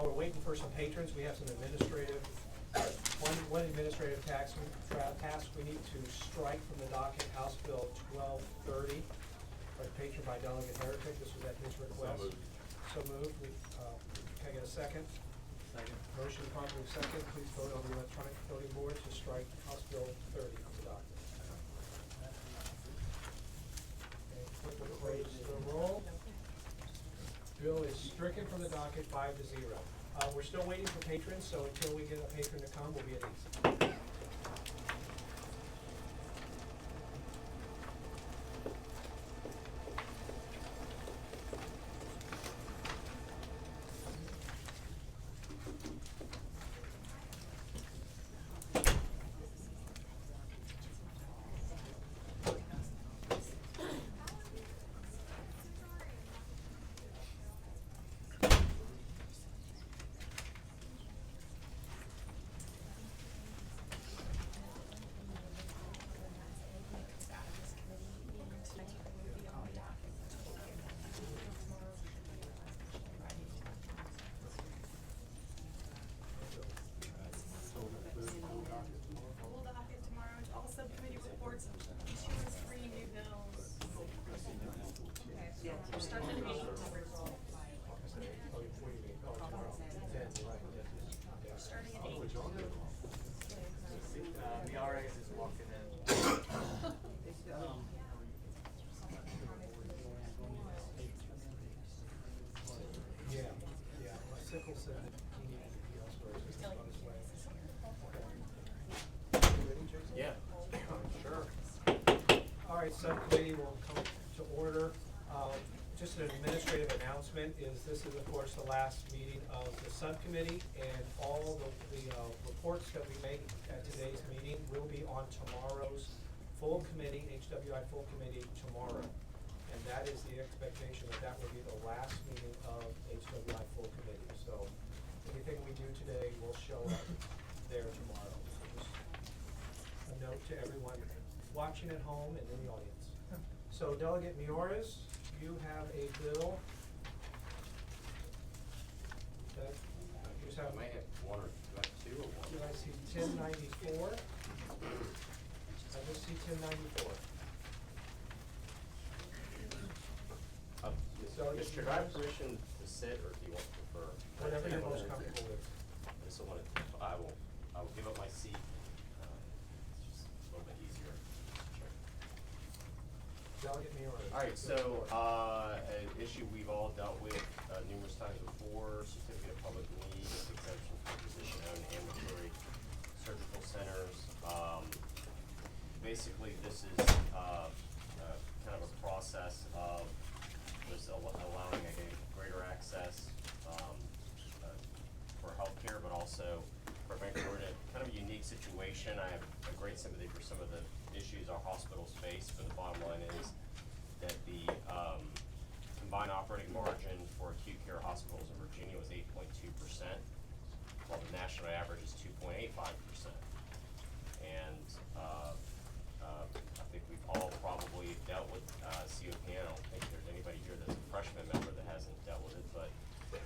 while we're waiting for some patrons, we have some administrative, one administrative task we need to strike from the docket, House Bill 1230, patron by Delegate Heretic. This was at his request. So moved. Can I get a second? Second. Motion properly second. Please vote on the electronic voting board to strike House Bill 30 from the docket. Okay, clerk will close the roll. Bill is stricken from the docket 5-0. We're still waiting for patrons, so until we get a patron to come, we'll be at ease. Sickle said that he needed to be elsewhere. He's on his way. Ready, Jason? Yeah, sure. All right, subcommittee will come to order. Just an administrative announcement is this is, of course, the last meeting of the subcommittee, and all the reports that we make at today's meeting will be on tomorrow's full committee, HWI full committee tomorrow. And that is the expectation that will be the last meeting of HWI full committee. So anything we do today will show up there tomorrow. So just a note to everyone watching at home and in the audience. So Delegate Miores, you have a bill that you just have. I might have one or two or one. Do I see 1094? I just see 1094. Mr. Chair, do I have permission to sit, or do you want to prefer? Whatever you're most comfortable with. I just want to, I will give up my seat. It's just a little bit easier. Sure. Delegate Miores. All right, so an issue we've all dealt with numerous times before, certificate of public need, exemption for physician-owned ambulatory surgical centers. Basically, this is kind of a process of just allowing greater access for healthcare, but also for frankly, we're in a kind of a unique situation. I have a great sympathy for some of the issues our hospitals face, but the bottom line is that the combined operating margin for acute care hospitals in Virginia was 8.2%, while the national average is 2.85%. And I think we've all probably dealt with COPN. I don't think there's anybody here that's a freshman member that hasn't dealt with it, but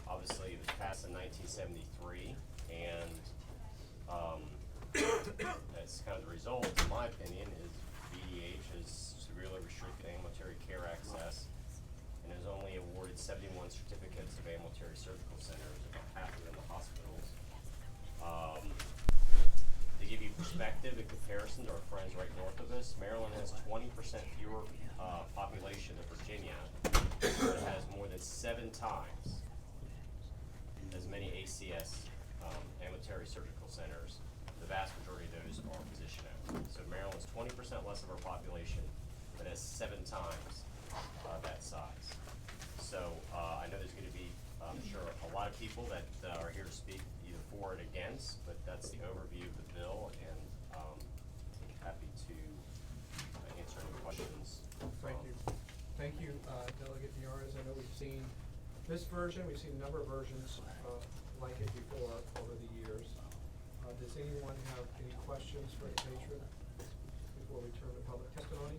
obviously it was passed in 1973, and that's kind of the result, in my opinion, is VDH has severely restricted ambulatory care access and has only awarded 71 certificates of ambulatory surgical centers, about half of them the hospitals. To give you perspective in comparison to our friends right north of us, Maryland has 20% fewer population than Virginia, but it has more than 7 times as many ACS ambulatory surgical centers. The vast majority of those are physician-owned. So Maryland's 20% less of our population, but has 7 times that size. So I know there's going to be, I'm sure, a lot of people that are here to speak either for or against, but that's the overview of the bill, and happy to answer any questions. Thank you. Thank you, Delegate Miores. I know we've seen this version, we've seen a number of versions like it before over the years. Does anyone have any questions for the patron before we turn to public testimony?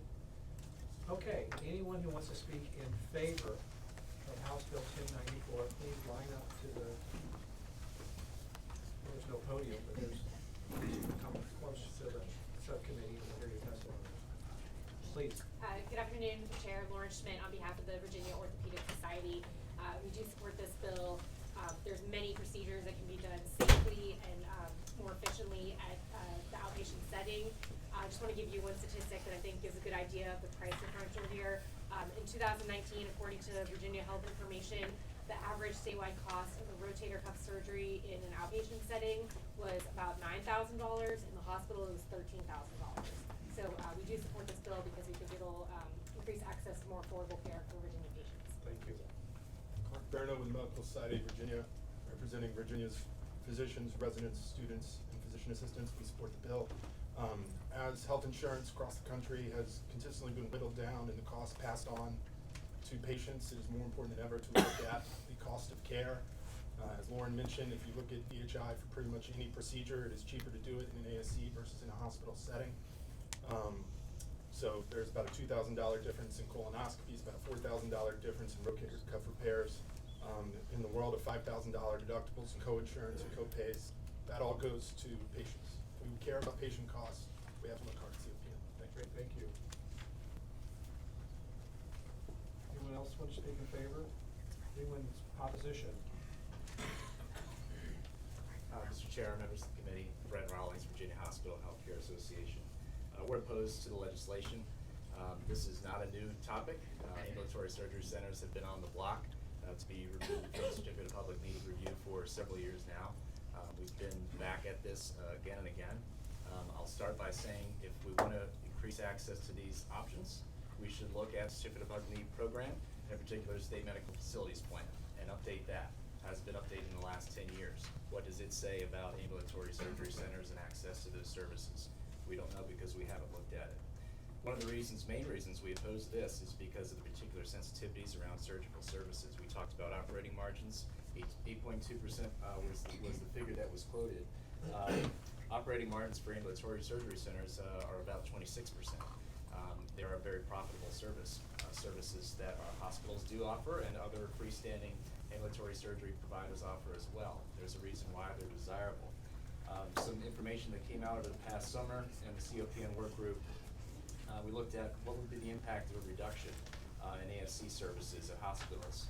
Okay, anyone who wants to speak in favor of House Bill 1094, please line up to the Lauren Schmidt on behalf of the Virginia Orthopedic Society. We do support this bill. There's many procedures that can be done safely and more efficiently at the outpatient setting. I just want to give you one statistic that I think gives a good idea of the price differential here. In 2019, according to Virginia Health Information, the average statewide cost of a rotator cuff surgery in an outpatient setting was about $9,000. In the hospital, it was $13,000. So we do support this bill because we think it'll increase access to more affordable care for Virginia patients. Thank you. Mark Berno with the Medical Society of Virginia, representing Virginia's physicians, residents, students, and physician assistants. We support the bill. As health insurance across the country has consistently been whittled down and the cost passed on to patients, it is more important than ever to look at the cost of care. As Lauren mentioned, if you look at DHI for pretty much any procedure, it is cheaper to do it in an ASC versus in a hospital setting. So there's about a $2,000 difference in colonoscopies, about a $4,000 difference in rotator cuff repairs. In the world of $5,000 deductibles and co-insurance and co-pays, that all goes to patients. If we care about patient costs, we have to look hard at COPN. Great, thank you. Anyone else want to speak in favor? Anyone's opposition? Mr. Chair, members of the committee, Brett Rawlings, Virginia Hospital Healthcare Association. We're opposed to the legislation. This is not a new topic. Ambulatory surgery centers have been on the block to be removed from certificate of public need review for several years now. We've been back at this again and again. I'll start by saying if we want to increase access to these options, we should look at certificate of public need program, in particular state medical facilities plan, and update that. Has been updated in the last 10 years. What does it say about ambulatory surgery centers and access to those services? We don't know because we haven't looked at it. One of the main reasons we oppose this is because of the particular sensitivities around surgical services. We talked about operating margins. 8.2% was the figure that was quoted. Operating margins for ambulatory surgery centers are about 26%. They are a very profitable services that our hospitals do offer and other freestanding ambulatory surgery providers offer as well. There's a reason why they're desirable. Some information that came out over the past summer in the COPN work group, we looked at what would be the impact of a reduction in ASC services at hospitals.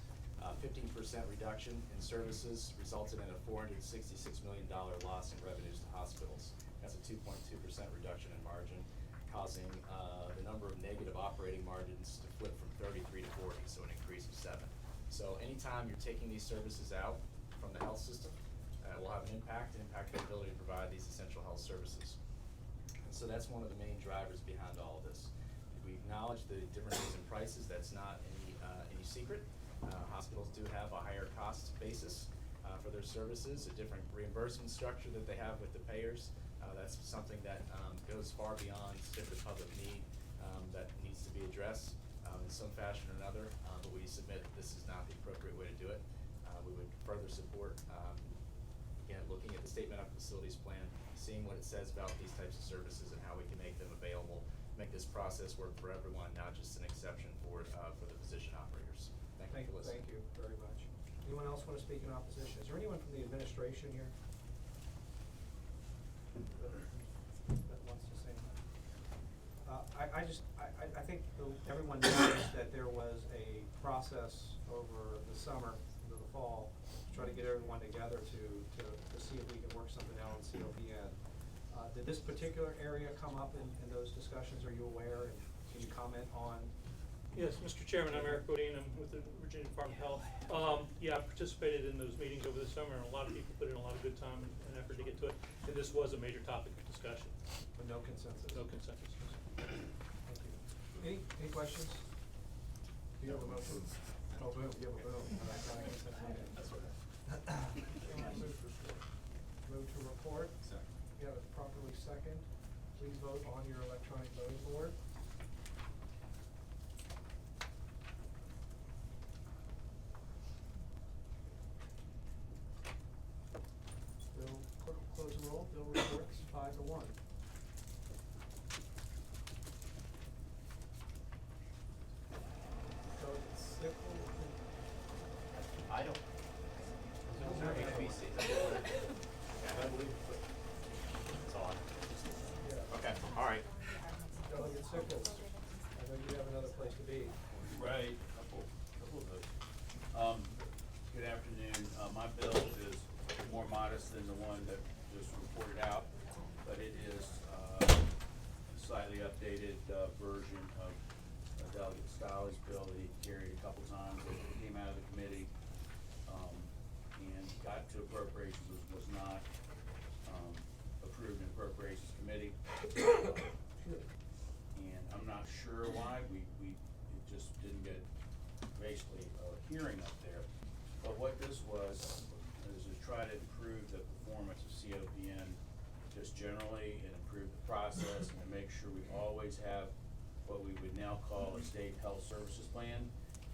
15% reduction in services resulted in a $466 million loss in revenues to hospitals. That's a 2.2% reduction in margin, causing the number of negative operating margins to flip from 33 to 40, so an increase of 7. So anytime you're taking these services out from the health system, it will have an impact their ability to provide these essential health services. And so that's one of the main drivers behind all of this. We acknowledge the differences in prices. That's not any secret. Hospitals do have a higher cost basis for their services, a different reimbursement structure that they have with the payers. That's something that goes far beyond certificate of public need that needs to be addressed in some fashion or another, but we submit that this is not the appropriate way to do it. We would further support, again, looking at the state medical facilities plan, seeing what it says about these types of services and how we can make them available, make this process work for everyone, not just an exception for the physician operators. Thank you for listening. Thank you very much. Anyone else want to speak in opposition? Is there anyone from the administration here that wants to say? I think everyone knows that there was a process over the summer, into the fall, to try to get everyone together to see if we could work something out on COPN. Did this particular area come up in those discussions? Are you aware? And can you comment on? Yes, Mr. Chairman, I'm Eric Bodine. I'm with the Virginia Department of Health. Yeah, I participated in those meetings over the summer, and a lot of people put in a lot of good time and effort to get to it. And this was a major topic of discussion. But no consensus? No consensus. Thank you. Any questions? Do you have a motion? Oh, boom, you have a boom. That's right. Move to report. You have it properly second. Please vote on your electronic voting board. Bill, close the roll. Bill reports 5-1. So it's Sickle. I don't. Is there HBC? I believe it's on. Yeah. Okay, all right. Delegate Sickles, I know you have another place to be. Right, couple of those. Good afternoon. My bill is more modest than the one that just reported out, but it is a slightly updated version of Delegate Scully's bill that he carried a couple times. It came out of the committee and got to appropriations, was not approved in appropriations committee. And I'm not sure why, it just didn't get basically a hearing up there. But what this was, is to try to improve the performance of COPN just generally and improve the process and to make sure we always have what we would now call a state health services plan.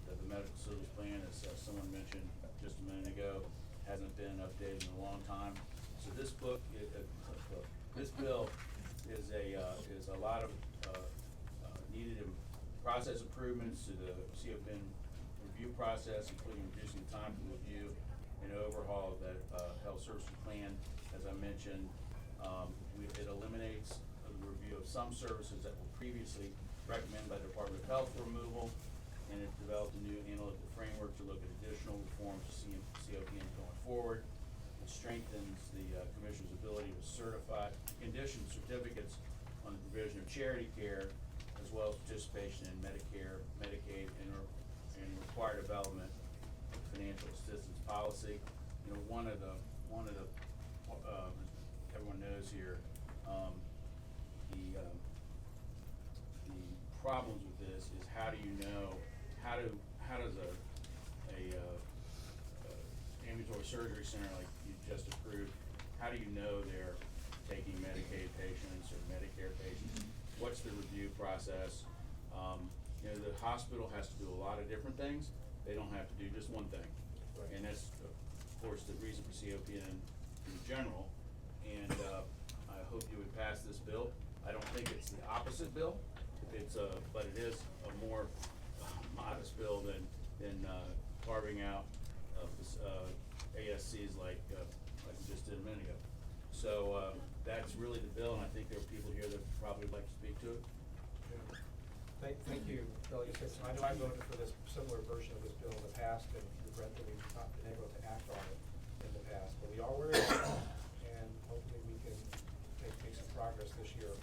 That the medical service plan, as someone mentioned just a minute ago, hasn't been updated in a long time. So this book, this bill is a lot of needed process improvements to the COPN review process, including reducing the time to review and overhaul of that health services plan. As I mentioned, it eliminates the review of some services that were previously recommended by the Department of Health for removal, and it developed a new analytical framework to look at additional reforms to COPN going forward. It strengthens the Commission's ability to certify condition certificates on the provision of charity care, as well as participation in Medicare, Medicaid, and required development of financial assistance policy. You know, one of the everyone knows here, the problems with this is how do you know, how does a ambulatory surgery center like you just approved, how do you know they're taking Medicaid patients or Medicare patients? What's the review process? You know, the hospital has to do a lot of different things. They don't have to do just one thing. Right. And that's, of course, the reason for COPN in general. And I hope you would pass this bill. I don't think it's the opposite bill. But it is a more modest bill than carving out ASCs like we just did a minute ago. So that's really the bill, and I think there are people here that probably would like to speak to it. Thank you, Delegate Simpson. I know I voted for this similar version of this bill in the past and regret that we've not been able to act on it in the past, but we are where it is, and hopefully we can make some progress this year.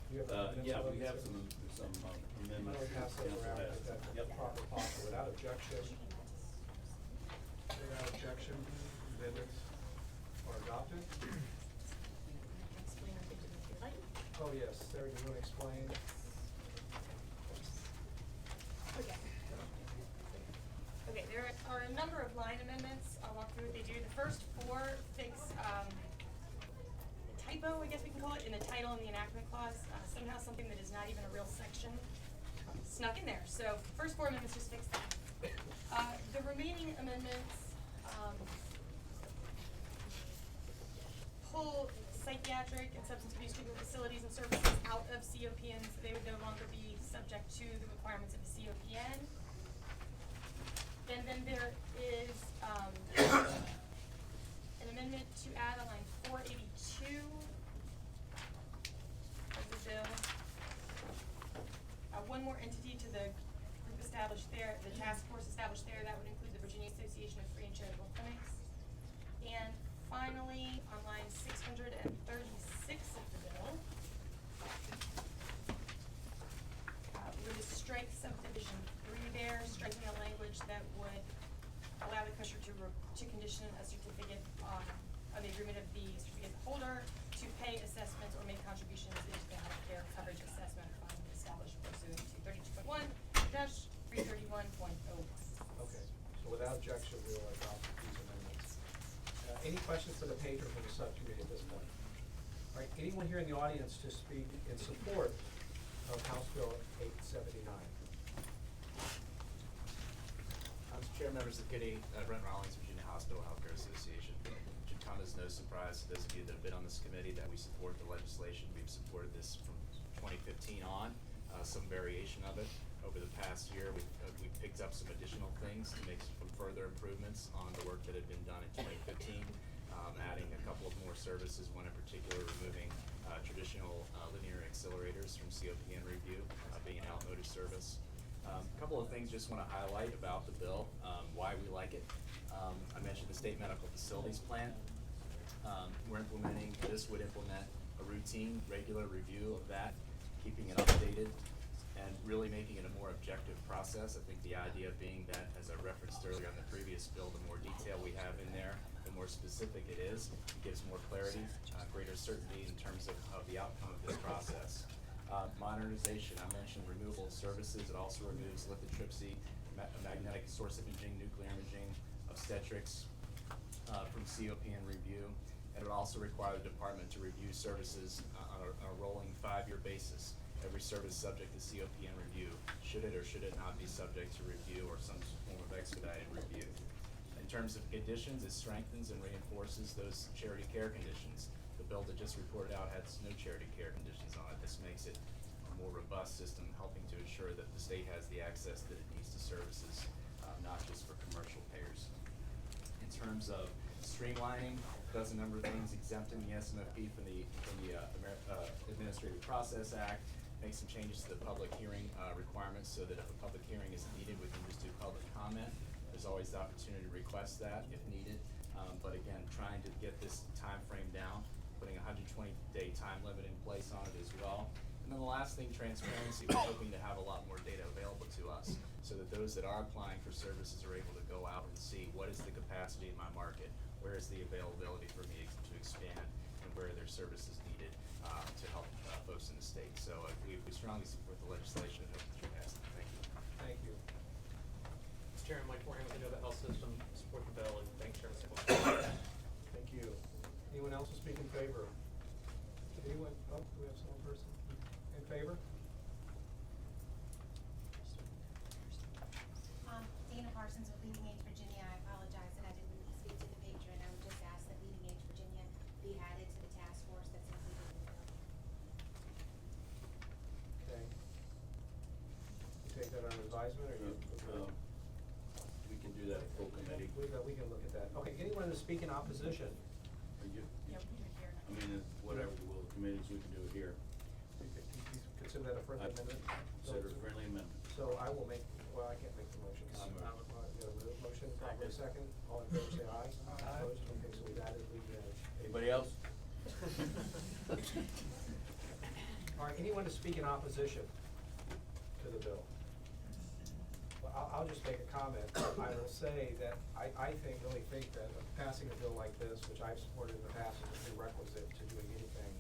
You have Yeah, we have some Why amendments. don't we pass those Council around has. at that Yep. proper posture without objection? Without objection, amendments are adopted. Oh, yes, Sarah, you want to explain? Okay. Okay, there are a number of line amendments. I'll walk through what they do. The first four fix a typo, I guess we can call it, in the title and the enactment clause. Somehow something that is not even a real section snuck in there. So first four amendments just fix that. The remaining amendments pull psychiatric and substance abuse treatment facilities and services out of COPN, so they would no longer be subject to the requirements of the COPN. And then there is an amendment to add on line 482 of the bill. One more entity to the group established there, the task force established there, that would include the Virginia Association of Free and Charitable Clinics. And finally, on line 636 of the bill, we're to strike subdivision 3 there, striking a language that would allow the commissioner to condition a certificate on the agreement of the certificate holder to pay assessments or make contributions into the healthcare coverage assessment fund established pursuant to 32.1-331.01. Okay, so without objection, we will adopt these amendments. Any questions for the patron from the subcommittee at this point? All right, anyone here in the audience to speak in support of House Bill 879? Mr. Chair, members of the committee, Brent Rawlings, Virginia Hospital Healthcare Association. It should come as no surprise to those of you that have been on this committee that we support the legislation. We've supported this from 2015 on, some variation of it. Over the past year, we've picked up some additional things to make some further improvements on the work that had been done in 2015, adding a couple of more services, one in particular removing traditional linear accelerators from COPN review, being an automotive service. A couple of things just want to highlight about the bill, why we like it. I mentioned the state medical facilities plan. This would implement a routine, regular review of that, keeping it updated, and really making it a more objective process. I think the idea being that, as I referenced earlier on the previous bill, the more detail we have in there, the more specific it is. It gives more clarity, greater certainty in terms of the outcome of this process. Modernization, I mentioned renewable services. It also removes lithotripsy, magnetic source imaging, nuclear imaging, obstetrics from COPN review. And it would also require the department to review services on a rolling 5-year basis. Every service subject to COPN review, should it or should it not be subject to review or some form of expedited review. In terms of conditions, it strengthens and reinforces those charity care conditions. The bill that just reported out has no charity care conditions on it. This makes it a more robust system, helping to ensure that the state has the access that it needs to services, not just for commercial payers. In terms of streamlining, does a number of things, exempting the SMFP from the Administrative Process Act, make some changes to the public hearing requirements so that if a public hearing isn't needed, we can just do public comment. There's always the opportunity to request that if needed. But again, trying to get this time frame down, putting a 120-day time limit in place on it as well. And then the last thing, transparency. We're hoping to have a lot more data available to us so that those that are applying for services are able to go out and see what is the capacity in my market, where is the availability for me to expand, and where are there services needed to help folks in the state. So we strongly support the legislation and hope that you pass it. Thank you. Thank you. Mr. Chairman, Mike Moore, with the Nova Health System, support the bill, and thanks, Chairman Sipple. Thank you. Anyone else to speak in favor? Anyone? Oh, do we have someone person in favor? Dana Parsons with Leading Age Virginia. I apologize that I didn't speak to the patron. I would just ask that Leading Age Virginia be added to the task force that's included in the bill. Okay. You take that under advisement, or you? We can do that full committee. We can look at that. Okay, anyone to speak in opposition? Yep, we do it here. I mean, whatever, well, committees, we can do it here. You consider that a friendly I amendment? consider it a friendly amendment. So I will make, well, I can't make the motion. I'll move. Motion, properly second. All in favor, say aye. Aye. Opposed? Okay, so we've added Leading Edge. Anybody else? All right, anyone to speak in opposition to the bill? Well, I'll just make a comment. I will say that I really think that passing a bill like this, which I've supported in the past, is a prerequisite to doing anything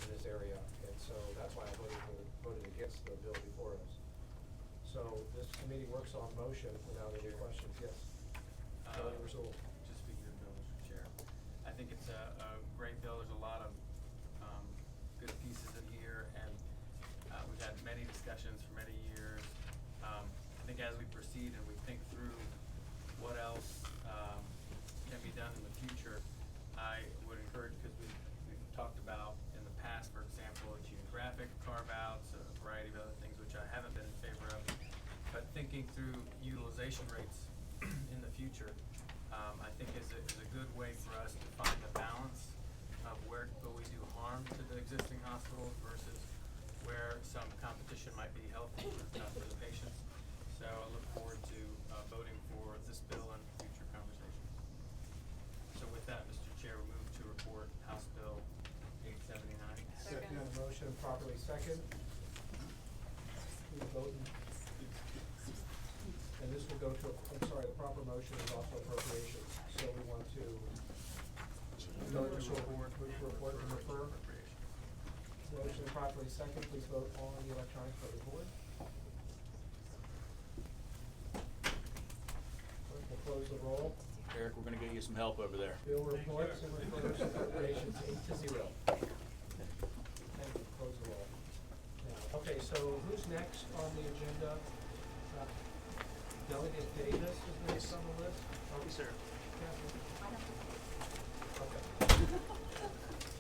in this area. And so that's why I voted against the bill before us. So this committee works on motion without any questions. Yes. Kelly Russell. Just speaking of the bill, Mr. Chair, I think it's a great bill. There's a lot of good pieces in here, and we've had many discussions for many years. I think as we proceed and we think through what else can be done in the future, I would encourage, because we've talked about in the past, for example, geographic carve-outs, a variety of other things which I haven't been in favor of. But thinking through utilization rates in the future, I think is a good way for us to find a balance of where will we do harm to the existing hospitals versus where some competition might be healthy for the patients. So I look forward to voting for this bill and future conversations. So with that, Mr. Chair, we move to report House Bill 879. Second. Motion properly second. Please vote. And this will go to, I'm sorry, the proper motion is also appropriations. So we want to go to report and refer. Motion properly second, please vote on the electronic voting board. We'll close the roll. Eric, we're gonna get you some help over there. Bill reports and refers appropriations 8-0. And we close the roll. Now, okay, so who's next on the agenda? Delegate Davis is next on the list? Yes, sir. Okay.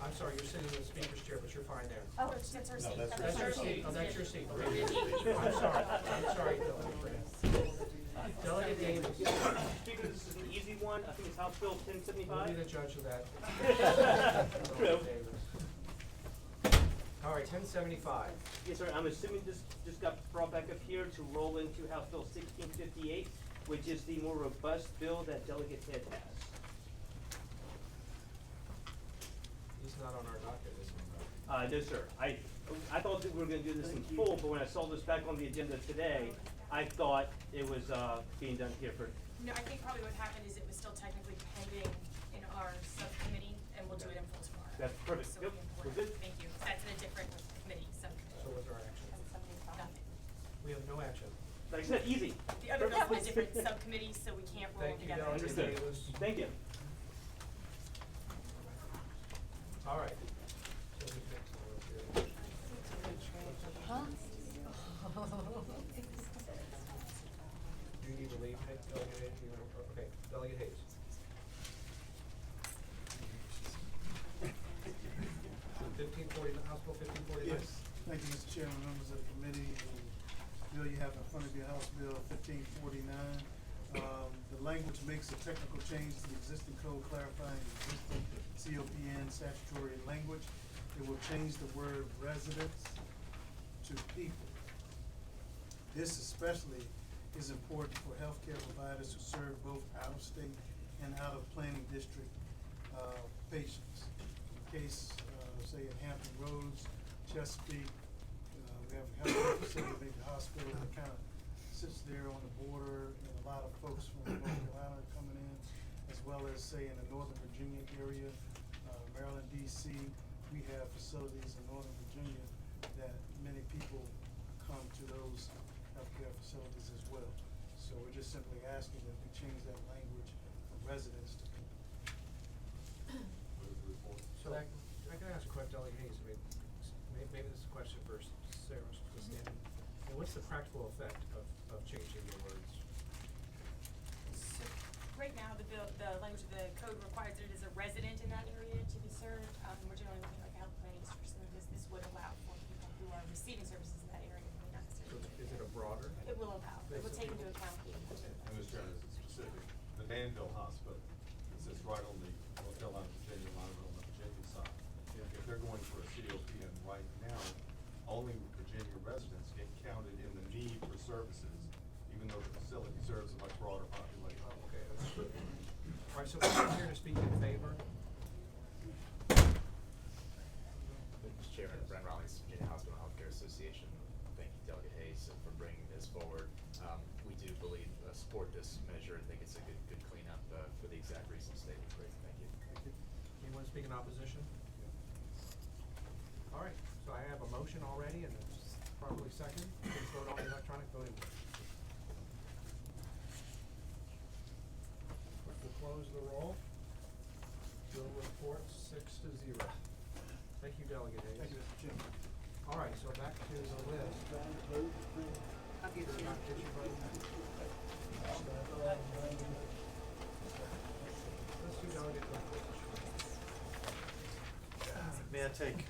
I'm sorry, you're sitting in the speaker's chair, but you're fine there. Oh, that's our seat. That's your seat, oh, that's your seat. Okay. I'm sorry, Bill. Delegate Davis. Speaker, this is an easy one. I think it's House Bill 1075. We'll be the judge of that. True. Delegate Davis. All right, 1075. Yes, sir, I'm assuming this just got brought back up here to roll into House Bill 1658, which is the more robust bill that Delegate Head has. He's not on our docket, is he? No, sir. I thought that we were gonna do this in full, but when I saw this back on the agenda today, I thought it was, being done here for, No, I think probably what happened is it was still technically pending in our subcommittee, and we'll do it in full tomorrow. That's perfect. So Yep, we can we're work. good. Thank you. That's in a different committee, subcommittee. So what's our action? Nothing. We have no action. like I said, easy. The other bill's in a different subcommittee, so we can't roll Thank them you, together. Delegate Understood. Davis. Thank you. All right. So who's next on the list here? Do you need to leave, Delegate Hayes? Okay, Delegate Hayes. House Bill 1549. Yes, thank you, Mr. Chairman, members of the committee. The bill you have in front of you, House Bill 1549. The language makes a technical change to the existing code clarifying existing COPN statutory language. It will change the word residents to people. This especially is important for healthcare providers who serve both out-of-state and out-of-planning district patients. In case, say in Hampton Roads, Chesapeake, we have a healthcare facility, maybe a hospital that kind of sits there on the border, and a lot of folks from North Carolina are coming in, as well as, say, in the Northern Virginia area, Maryland, DC. We have facilities in Northern Virginia that many people come to those healthcare facilities as well. So we're just simply asking that we change that language from residents to people. So I can ask a question, Delegate Hayes. Maybe this is a question for Sarah Stanton. And what's the practical effect of changing the words? So, right now, the language of the code requires that it is a resident in that area to be served. We're generally looking like a health planning district, so this would allow for people who are receiving services in that area, but not So necessarily. is it a broader? It will allow, it will take into account the. And Mr. Chairman, it's specific, the Danville Hospital, it sits right on the North Carolina, Virginia line, on the Virginia side. If they're going for a COPN right now, only Virginia residents get counted in the need for services, even though the facility serves a much broader population. Oh, okay, that's good. All right, so I'm here to speak in favor. Mr. Chairman, Brent Rawlings, Virginia Hospital Healthcare Association. Thank you, Delegate Hayes, for bringing this forward. We do believe, support this measure. I think it's a good cleanup, for the exact reasons stated. Great, thank you. Anyone speak in opposition? All right, so I have a motion already and it's properly second. Please vote on the electronic voting. We'll close the roll. Bill report 6-0. Thank you, Delegate Hayes. Thank you, Mr. Chairman. All right, so back to the list. I'll get you. Let's do delegate reports. May I take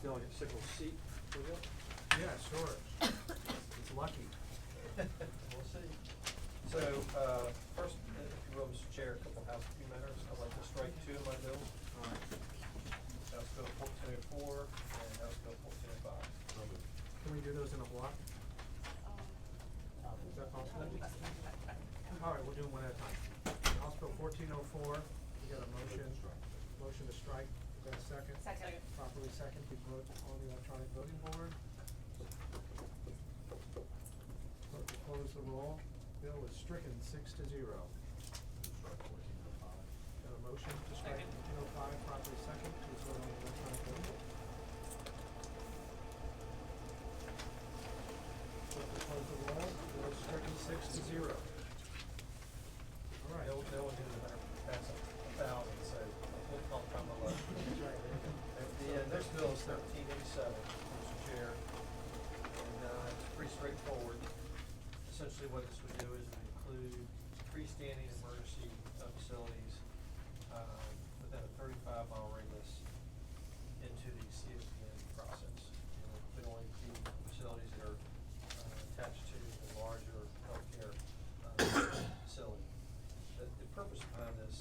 Delegate Sickles' seat, please? Yeah, sure. It's lucky. We'll see. So, first, if you will, Mr. Chair, a couple housekeeping matters. I'd like to strike two of my bills. All right. House Bill 1404 and House Bill 1405. Can we do those in a block? Is that possible? All right, we'll do them one at a time. House Bill 1404, we got a motion to strike. We got a second? Second. Properly second, we vote on the electronic voting board. Clerk will close the roll. Bill is stricken 6-0. Got a motion to strike 1405, properly second, please vote on the electronic voting board. Clerk will close the roll. Bill is stricken 6-0. All right. Bill was in the, that's 1,000, so I'll come along. That's right. The next bill is 1387, Mr. Chair, and it's pretty straightforward. Essentially what this would do is it would include freestanding emergency facilities within a 35-mile radius into the COPN process. It would only be facilities that are attached to a larger healthcare facility. The purpose behind this,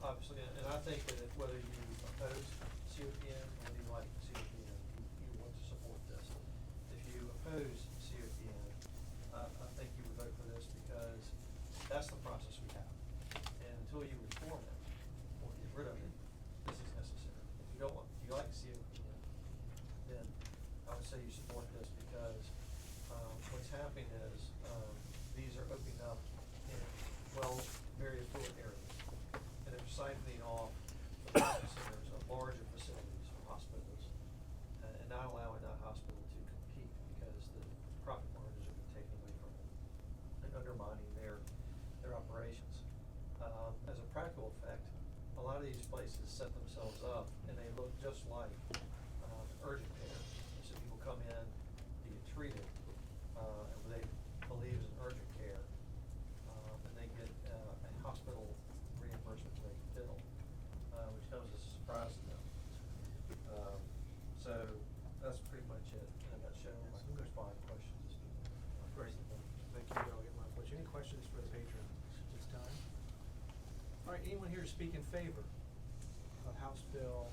obviously, and I think that whether you oppose COPN or you like COPN, oppose COPN, I think you would vote for this because that's the process we have. And until you reform it or get rid of it, this is necessary. If you don't want, if you like COPN, then I would say you support this because, what's happening is, these are opening up in, well, very affluent areas. And they're siphoning off the profit centers of larger facilities or hospitals, and not allowing that hospital to compete because the profit margins are being taken away from it and undermining their operations. As a practical effect, a lot of these places set themselves up and they look just like, urgent care. So people come in to get treated, and what they believe is an urgent care, and they get, a hospital reimbursement rate bill, which comes as a surprise to them. So that's pretty much it in a nutshell. I can respond to questions. Great. Thank you, Delegate Leftwich. Any questions for the patron at this time? All right, anyone here to speak in favor of House Bill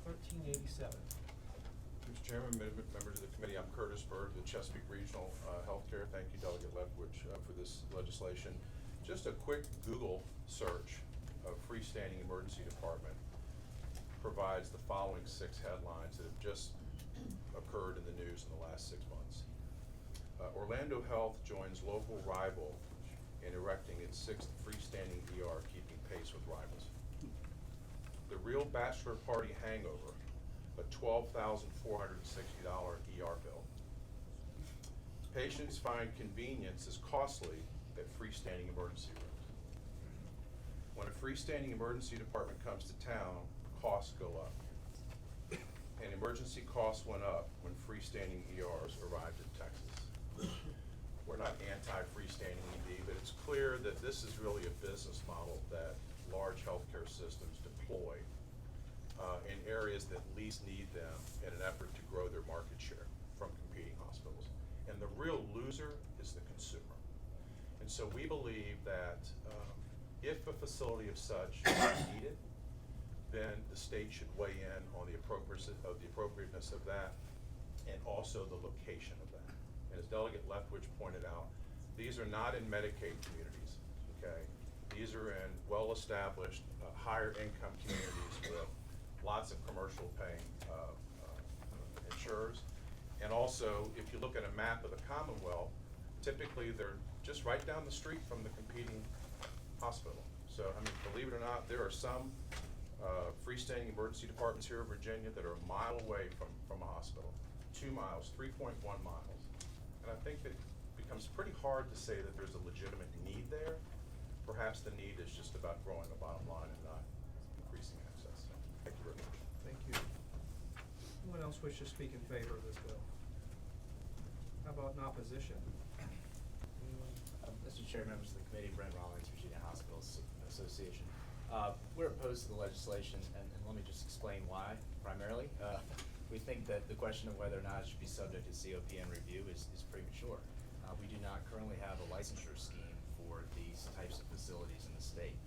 1387? Mr. Chairman, members of the committee, I'm Curtis Bird with Chesapeake Regional Healthcare. Thank you, Delegate Leftwich, for this legislation. Just a quick Google search of freestanding emergency department provides the following 6 headlines that have just occurred in the news in the last 6 months. Orlando Health joins local rival in erecting its 6th freestanding ER, keeping pace with rivals. The Real Bachelor Party Hangover, a $12,460 ER bill. Patients find convenience is costly at freestanding emergency rooms. When a freestanding emergency department comes to town, costs go up. And emergency costs went up when freestanding ERs arrived in Texas. We're not anti-freestanding ED, but it's clear that this is really a business model that large healthcare systems deploy in areas that least need them in an effort to grow their market share from competing hospitals. And the real loser is the consumer. And so we believe that if a facility of such is needed, then the state should weigh in on the appropriateness of that and also the location of that. And as Delegate Leftwich pointed out, these are not in Medicaid communities, okay? These are in well-established, higher income communities with lots of commercial paying insurers. And also, if you look at a map of the Commonwealth, typically they're just right down the street from the competing hospital. So, I mean, believe it or not, there are some freestanding emergency departments here in Virginia that are a mile away from a hospital, 2 miles, 3.1 miles. And I think that it becomes pretty hard to say that there's a legitimate need there. Perhaps the need is just about growing the bottom line and not increasing access. Thank you very much. Thank you. Anyone else wish to speak in favor of this bill? How about in opposition? Anyone? Mr. Chair, members of the committee, Brent Rollins, Virginia Hospitals Association. We're opposed to the legislation, and let me just explain why, primarily. We think that the question of whether or not it should be subject to COPN review is premature. We do not currently have a licensure scheme for these types of facilities in the state.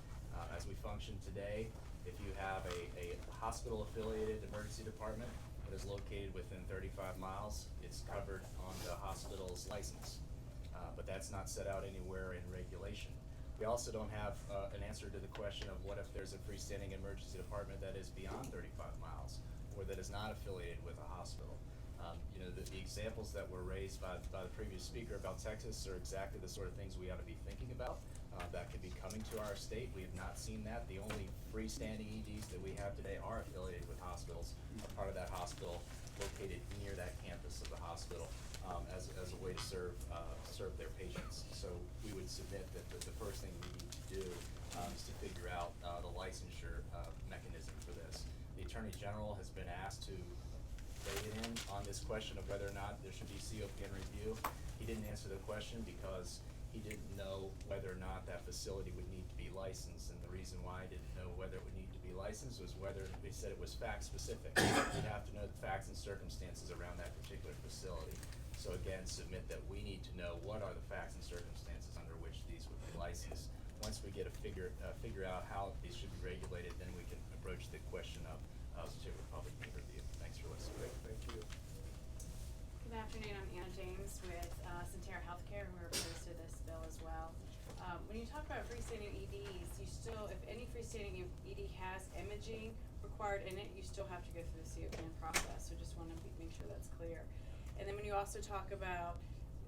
As we function today, if you have a hospital-affiliated emergency department that is located within 35 miles, it's covered on the hospital's license. But that's not set out anywhere in regulation. We also don't have an answer to the question of what if there's a freestanding emergency department that is beyond 35 miles or that is not affiliated with a hospital. You know, the examples that were raised by the previous speaker about Texas are exactly the sort of things we ought to be thinking about that could be coming to our state. We have not seen that. The only freestanding EDs that we have today are affiliated with hospitals, are part of that hospital, located near that campus of the hospital as a way to serve their patients. So we would submit that the first thing we need to do is to figure out the licensure mechanism for this. The Attorney General has been asked to weigh in on this question of whether or not there should be COPN review. He didn't answer the question because he didn't know whether or not that facility would need to be licensed, and the reason why he didn't know whether it would need to be licensed was whether they said it was fact specific. You'd have to know the facts and circumstances around that particular facility. So again, submit that we need to know what are the facts and circumstances under which these would be licensed. Once we get figure out how these should be regulated, then we can approach the question of particular public need review. Thanks for listening. Great, thank you. Good afternoon, I'm Anna James with Centera Healthcare, and we're opposed to this bill as well. When you talk about freestanding EDs, you still, if any freestanding ED has imaging required in it, you still have to go through the COPN process, so just wanna make sure that's clear. And then when you also talk about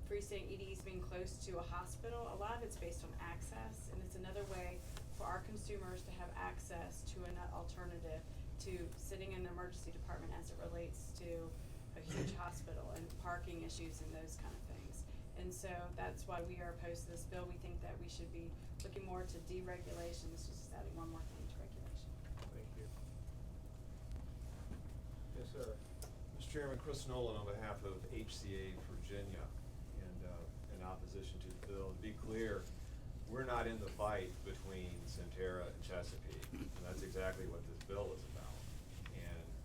freestanding EDs being close to a hospital, a lot of it's based on access, and it's another way for our consumers to have access to an alternative to sitting in the emergency department as it relates to a huge hospital and parking issues and those kind of things. And so that's why we are opposed to this bill. We think that we should be looking more to deregulation. This is just adding one more thing to regulation. Thank you. Yes, sir. Mr. Chairman, Chris Nolan on behalf of HCA Virginia and in opposition to the bill. To be clear, we're not in the fight between Centera and Chesapeake, and that's exactly what this bill is about.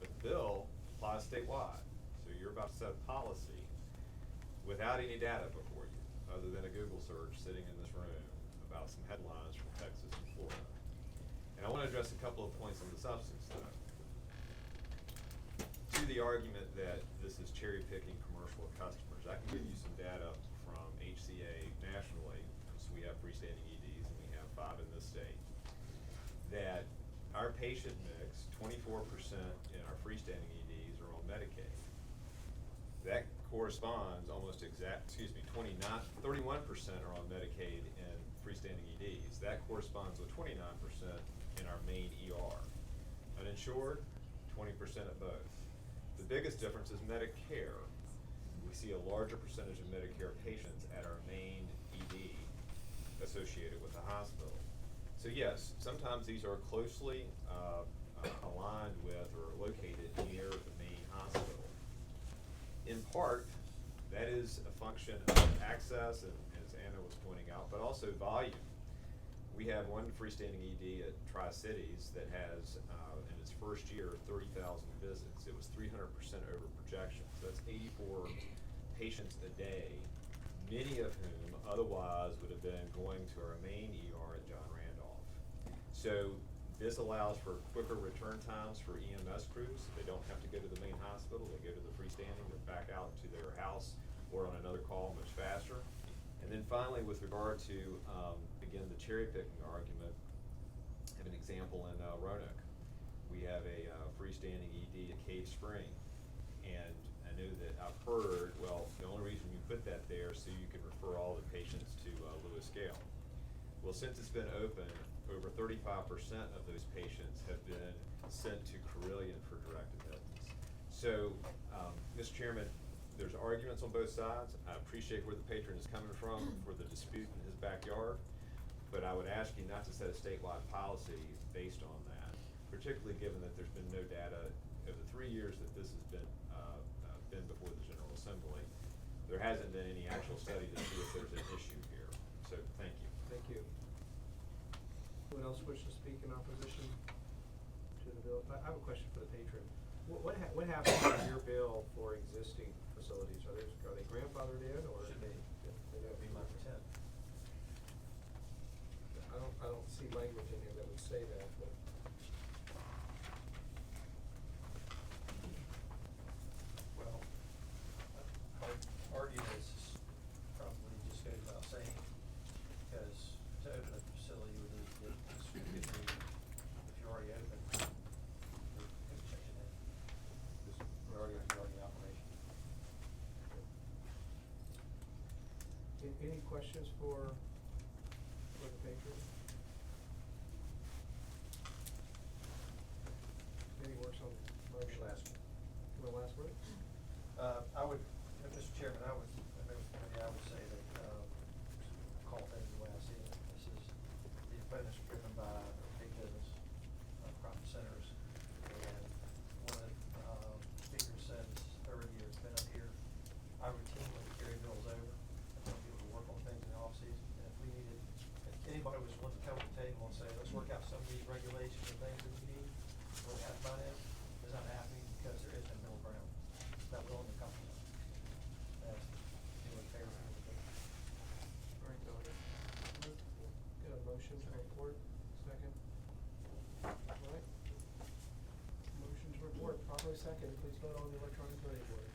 But the bill applies statewide, so you're about to set a policy without any data before you, other than a Google search sitting in this room about some headlines from Texas and Florida. And I want to address a couple of points on the substance, though. To the argument that this is cherry-picking commercial customers, I can give you some data from HCA nationally, because we have freestanding EDs and we have 5 in this state, that our patient mix, 24% in our freestanding EDs are on Medicaid. That corresponds almost 31% are on Medicaid in freestanding EDs. That corresponds with 29% in our main ER. Uninsured, 20% at both. The biggest difference is Medicare. We see a larger percentage of Medicare patients at our main ED associated with the hospital. So yes, sometimes these are closely aligned with or located near the main hospital. In part, that is a function of access, and as Anna was pointing out, but also volume. We have one freestanding ED at Tri-Cities that has, in its first year, 30,000 visits. It was 300% over projections. That's 84 patients a day, many of whom otherwise would have been going to our main ER at John Randolph. So this allows for quicker return times for EMS crews. They don't have to go to the main hospital. They go to the freestanding, they're back out to their house or on another call much faster. And then finally, with regard to, again, the cherry picking argument, I have an example in Roanoke. We have a freestanding ED at Cave Spring. And I know that I've heard, well, the only reason you put that there is so you can refer all the patients to Lewis Gale. Well, since it's been open, over 35% of those patients have been sent to Carilion for direct admittance. So, Mr. Chairman, there's arguments on both sides. I appreciate where the patron is coming from for the dispute in his backyard, but I would ask you not to set a statewide policy based on that, particularly given that there's been no data over the 3 years that this has been before the General Assembly. There hasn't been any actual study to see if there's an issue here. So, thank you. Thank you. Anyone else wish to speak in opposition to the bill? I have a question for the patron. What happens to your bill for existing facilities? Are they grandfathered in, or? Should be. That would be my intent. I don't see language in here that would say that, but. Well, I argue this is probably just goes without saying, because to open a facility, you would need to get this certificate. If you're already open, you're gonna check it in. You're already operational. Any questions for the patron? Any works on motion? Last one. You want last word? I would, Mr. Chairman, I would say that, call things the way I see it. This is, these payments are driven by big business, profit centers. And one of the speakers said this is the 3rd year it's been up here. I routinely carry bills over. I tell people to work on things in the off season. And if we needed, if anybody was willing to come to the table and say, let's work out some of these regulations and things that we need, we're happy about it. Is not happening because there is no middle ground. Not willing to come to us. That's doing favor for the people. All right, go ahead. Get a motion to report, second. All right. Motion to report, properly second, please vote on the electronic voting board.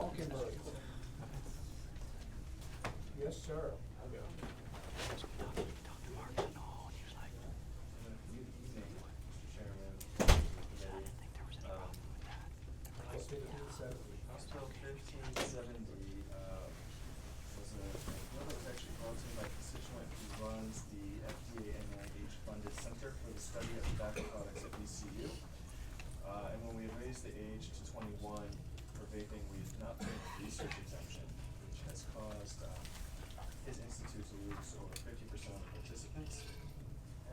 Falconbridge. Yes, sir. I'll go. Good evening, Mr. Chairman, committee. House Bill 1570. House Bill 1570, was a bill that was actually brought to me by a constituent who runs the FDA NIH-funded Center for the Study of Tobacco Products at VCU. And when we had raised the age to 21 for vaping, we had not put a research exemption, which has caused his institute to lose over 50% of the participants.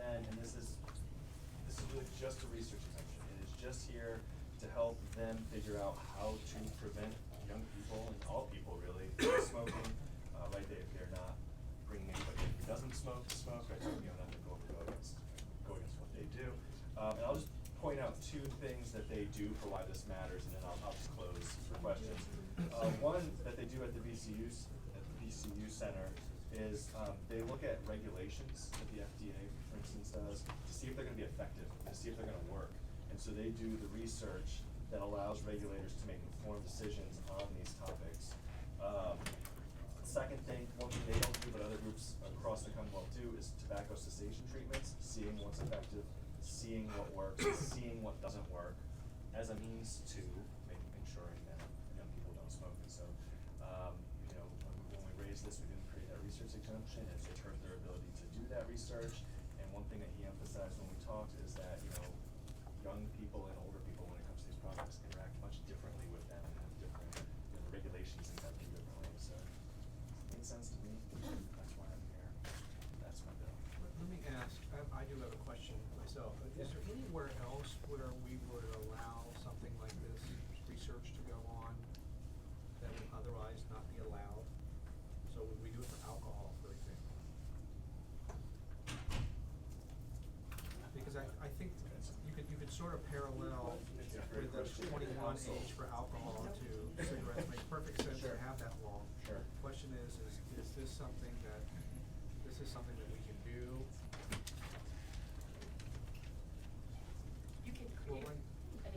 And this is really just a research exemption. It is just here to help them figure out how to prevent young people, and all people really, from smoking. Right, they're not bringing anybody in who doesn't smoke to smoke. I think, not to go against what they do. And I'll just point out two things that they do for why this matters, and then I'll just close for questions. One that they do at the VCU Center is they look at regulations that the FDA, for instance, does to see if they're going to be effective, to see if they're going to work. And so they do the research that allows regulators to make informed decisions on these topics. Second thing, one thing they don't do but other groups across the Commonwealth do is tobacco cessation treatments, seeing what's effective, seeing what works, seeing what doesn't work, as a means to ensuring that young people don't smoke. And so, when we raised this, we didn't create that research exemption. It hurt their ability to do that research. And one thing that he emphasized when we talked is that, young people and older people, when it comes to these products, interact much differently with them and have different, the regulations and them differently. So, it made sense to me. That's why I'm here. That's my bill. Let me ask, I do have a question myself. Is there anywhere else where we would allow something like this research to go on that would otherwise not be allowed? So would we do it for alcohol, for example? Because I think you could sort of parallel with the 21 age for alcohol to cigarettes. Makes perfect sense to have that law. Sure. Question is this something that we can do? You can Well, create an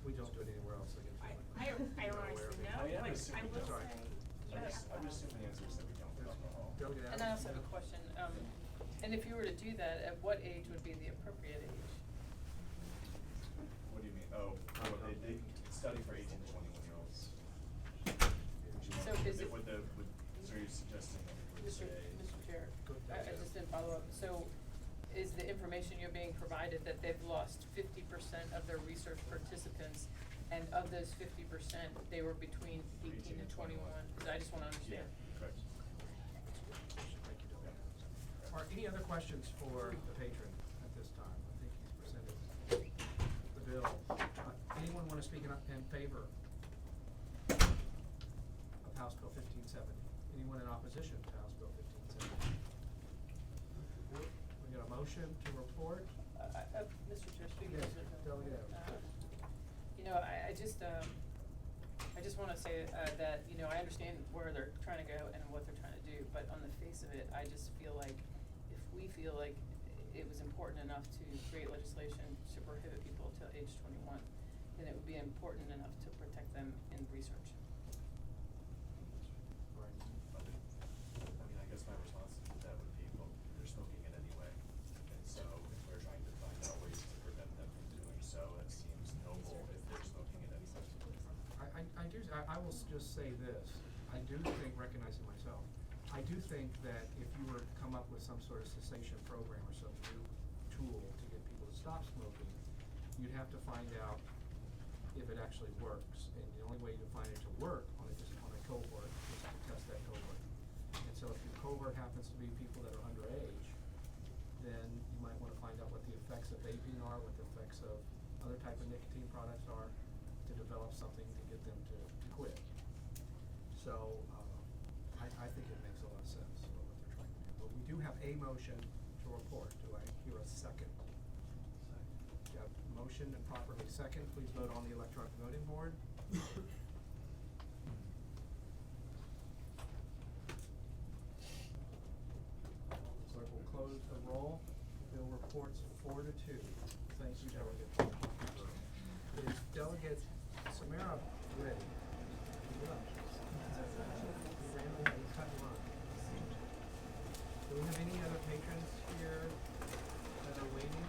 we don't do it anywhere else, I guess. I honestly know, I am but I assuming will sorry. say. I'm assuming the answer is that we don't for alcohol. Delegate And I Adams? also have a question, and if you were to do that, at what age would be the appropriate age? What do you mean? Oh, they study for 18 to 21-year-olds. So is it- So you're suggesting that we would Mr. say? Mr. Chair, I just didn't follow up, so is the information you're being provided that they've lost 50% of their research participants, and of those 50%, they were between 18 and 21? Cause I just wanna understand. Yeah, correct. Thank you, Delegate Adams. All right, any other questions for the patron at this time? I think he's presented the bill. Anyone want to speak in favor of House Bill 1570? Anyone in opposition to House Bill 1570? We got a motion to report? Mr. Chair, speaking Yes, of. Delegate Adams. I just wanna say, that, I understand where they're trying to go and what they're trying to do, but on the face of it, I just feel like if we feel like it was important enough to create legislation to prohibit people till age 21, then it would be important enough to protect them in research. I guess my response to that would be, well, they're smoking it anyway. And so if we're trying to find out ways to prevent them from doing so, it seems noble if they're smoking it anyway. I will just say this, I do think, recognizing myself, I do think that if you were to come up with some sort of cessation program or some new tool to get people to stop smoking, you'd have to find out if it actually works. And the only way you can find it to work on a cohort is to test that cohort. And so if your cohort happens to be people that are underage, then you might wanna find out what the effects of vaping are, what the effects of other type of nicotine products are, to develop something to get them to quit. So, I think it makes a lot of sense what they're trying to do. But we do have a motion to report. Do I hear a second? You have motion and properly second. Please vote on the electronic voting board. Clerk will close the roll. Bill reports 4-2. Thank you, Delegate. Is Delegate Tamara ready. Do we have any other patrons here that are waiting?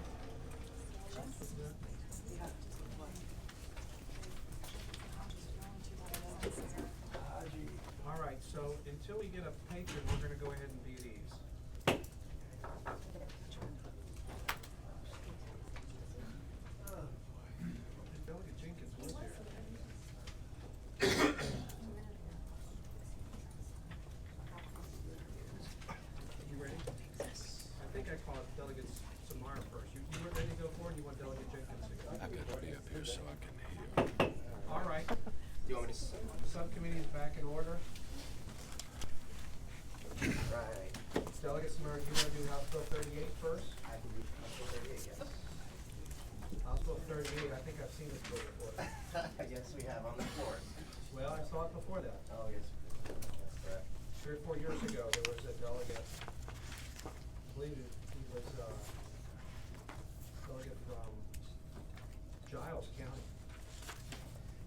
All right, so until we get a patron, we're gonna go ahead and do these. Delegate Jenkins was here. You ready? I think I called Delegate Samara first. You were ready to go forward, or you want Delegate Jenkins to go? I've got to be up here so I can hear. All right. Do you want me to? Subcommittee is back in order. Right. Delegate Samara, do you want to do House Bill 38 first? I can do House Bill 38, yes. House Bill 38, I think I've seen this bill before. Yes, we have on the floor. Well, I saw it before that. Oh, yes, that's correct. 3 or 4 years ago, there was a delegate, I believe he was delegate from Giles County.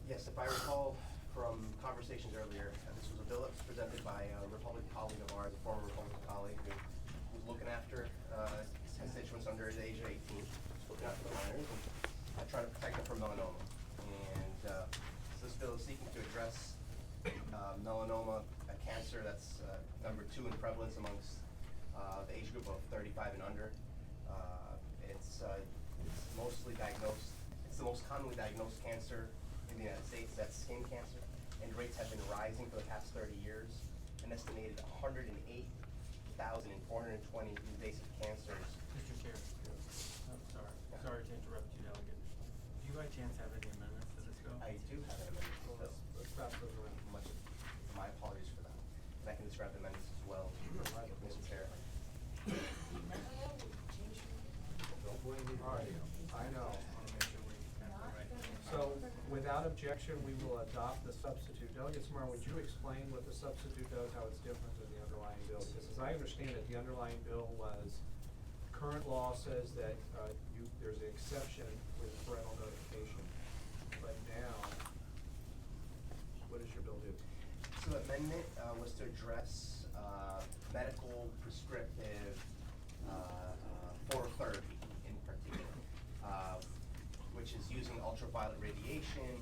Yes, if I recall from conversations earlier, this was a bill that was presented by a Republican colleague of ours, a former Republican colleague who was looking after his constituents under the age of 18, looking after the minors, and trying to protect them from melanoma. And so this bill is seeking to address melanoma, a cancer that's number 2 in prevalence amongst the age group of 35 and under. It's mostly diagnosed, it's the most commonly diagnosed cancer in the United States. That's skin cancer, and rates have been rising for the past 30 years. An estimated 108,420 invasive cancers. Mr. Chair, I'm sorry to interrupt you, Delegate. Do you by chance have any amendments to this bill? I do have an amendment. Well, let's pass those around. My apologies for that. And I can describe the amendments as well, Mr. Chair. Don't blame me. All right, I know. So, without objection, we will adopt the substitute. Delegate Samara, would you explain what the substitute does, how it's different than the underlying bill? Because as I understand it, the underlying bill was, current law says that there's an exception with parental notification. But now, what does your bill do? So the amendment was to address medical prescriptive phototherapy in particular, which is using ultraviolet radiation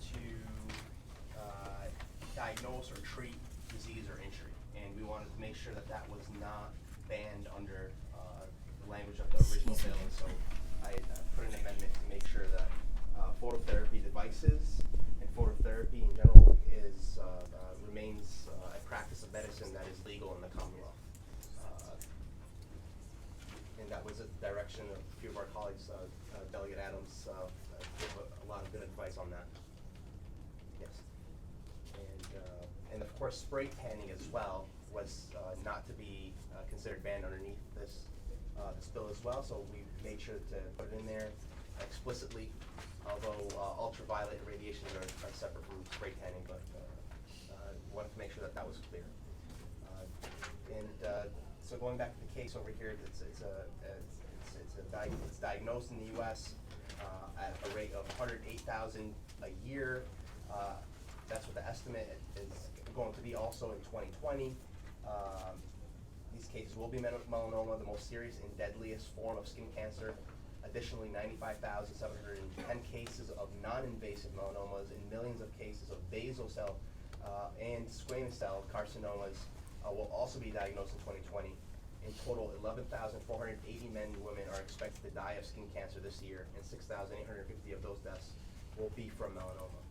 to diagnose or treat disease or injury. And we wanted to make sure that that was not banned under the language of the original bill. And so I put an amendment to make sure that phototherapy devices and phototherapy in general is remains a practice of medicine that is legal in the Commonwealth. And that was a direction of a few of our colleagues, Delegate Adams gave a lot of good advice on that. Yes. And of course, spray tanning as well was not to be considered banned underneath this bill as well. So we made sure to put it in there explicitly, although ultraviolet radiations are separate from spray tanning, but wanted to make sure that that was clear. So going back to the case over here, it's diagnosed in the U.S. At a rate of 108,000 a year. That's what the estimate is going to be also in 2020. These cases will be melanoma, the most serious and deadliest form of skin cancer. Additionally, 95,710 cases of non-invasive melanomas and millions of cases of basal cell and squamous cell carcinomas will also be diagnosed in 2020. In total, 11,480 men and women are expected to die of skin cancer this year, and 6,850 of those deaths will be from melanoma.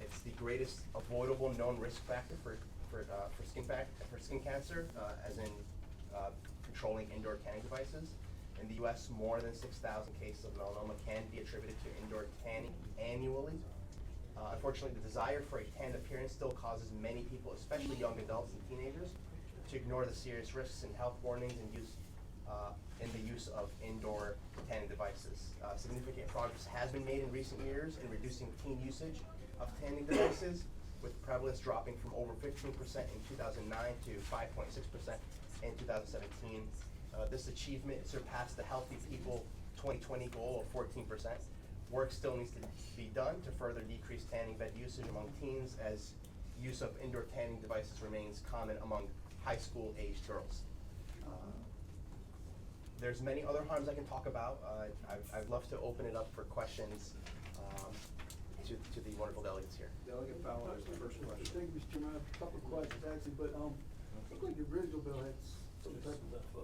It's the greatest avoidable known risk factor for skin cancer, as in controlling indoor tanning devices. In the U.S., more than 6,000 cases of melanoma can be attributed to indoor tanning annually. Unfortunately, the desire for a tanned appearance still causes many people, especially young adults and teenagers, to ignore the serious risks and health warnings and in the use of indoor tanning devices. Significant progress has been made in recent years in reducing teen usage of tanning devices, with prevalence dropping from over 15% in 2009 to 5.6% in 2017. This achievement surpassed the Healthy People 2020 goal of 14%. work still needs to be done to further decrease tanning bed usage among teens, as use of indoor tanning devices remains common among high school aged girls. There's many other harms I can talk about. I'd love to open it up for questions to the wonderful delegates here. Delegate Fowler is the first question. Thank you, Mr. Chairman. I have a couple of questions actually, but, looked like the original bill had some type of,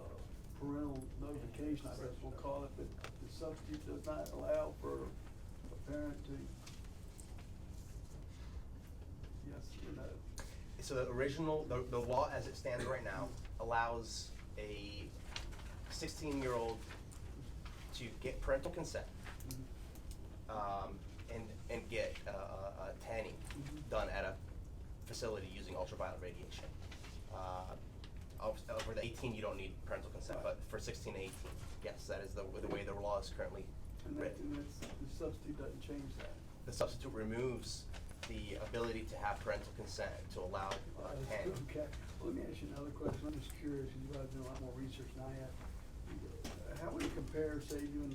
parental notification, I guess we'll call it, but the substitute does not allow for a parent to, yes or no? So the original, the law as it stands right now allows a 16-year-old to get parental consent, and get tanning done at a facility using ultraviolet radiation. For the 18, you don't need parental consent, but for 16 to 18, yes, that is the way the law is currently written. And that's, the substitute doesn't change that. The substitute removes the ability to have parental consent to allow tanning. Okay, well, let me ask you another question. I'm just curious, you guys do a lot more research than I have. How would you compare, say, doing,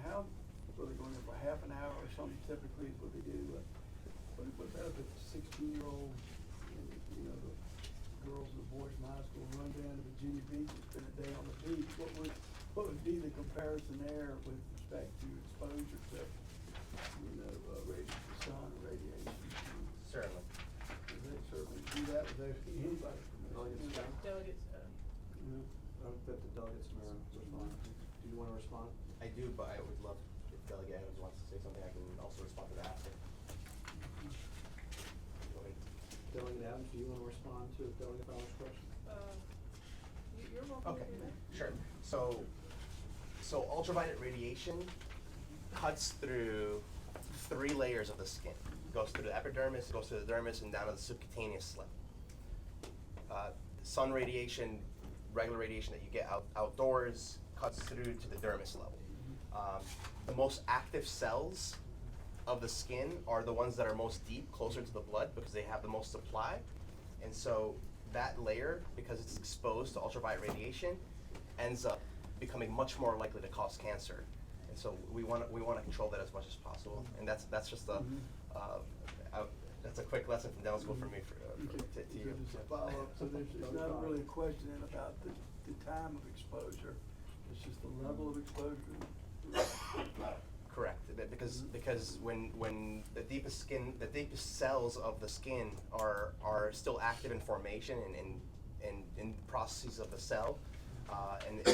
how, were they going there for half an hour or something typically is what they do? What about if it's a 16-year-old, you know, the girls and the boys from high school run down to Virginia Beach and spend a day on the beach? What would be the comparison there with respect to exposure to, you know, the sun or radiation? Certainly. They certainly do that without anybody's permission. Delegates, Yeah. That the delegates may respond. Do you wanna respond? I do, but I would love, if Delegate Adams wants to say something, I can also respond to that after. Delegate Adams, do you wanna respond to Delegate Fowler's question? You're welcome to Okay, do that. sure. So ultraviolet radiation cuts through 3 layers of the skin. It goes through the epidermis, it goes through the dermis, and down to the subcutaneous slip. Sun radiation, regular radiation that you get outdoors, cuts through to the dermis level. The most active cells of the skin are the ones that are most deep, closer to the blood, because they have the most supply. And so that layer, because it's exposed to ultraviolet radiation, ends up becoming much more likely to cause cancer. And so we want to control that as much as possible. And that's just that's a quick lesson from dental school for me to you. Just a follow-up, so it's not really a question then about the time of exposure, it's just the level of exposure. Correct, because when the deepest cells of the skin are still active in formation and in processes of the cell, and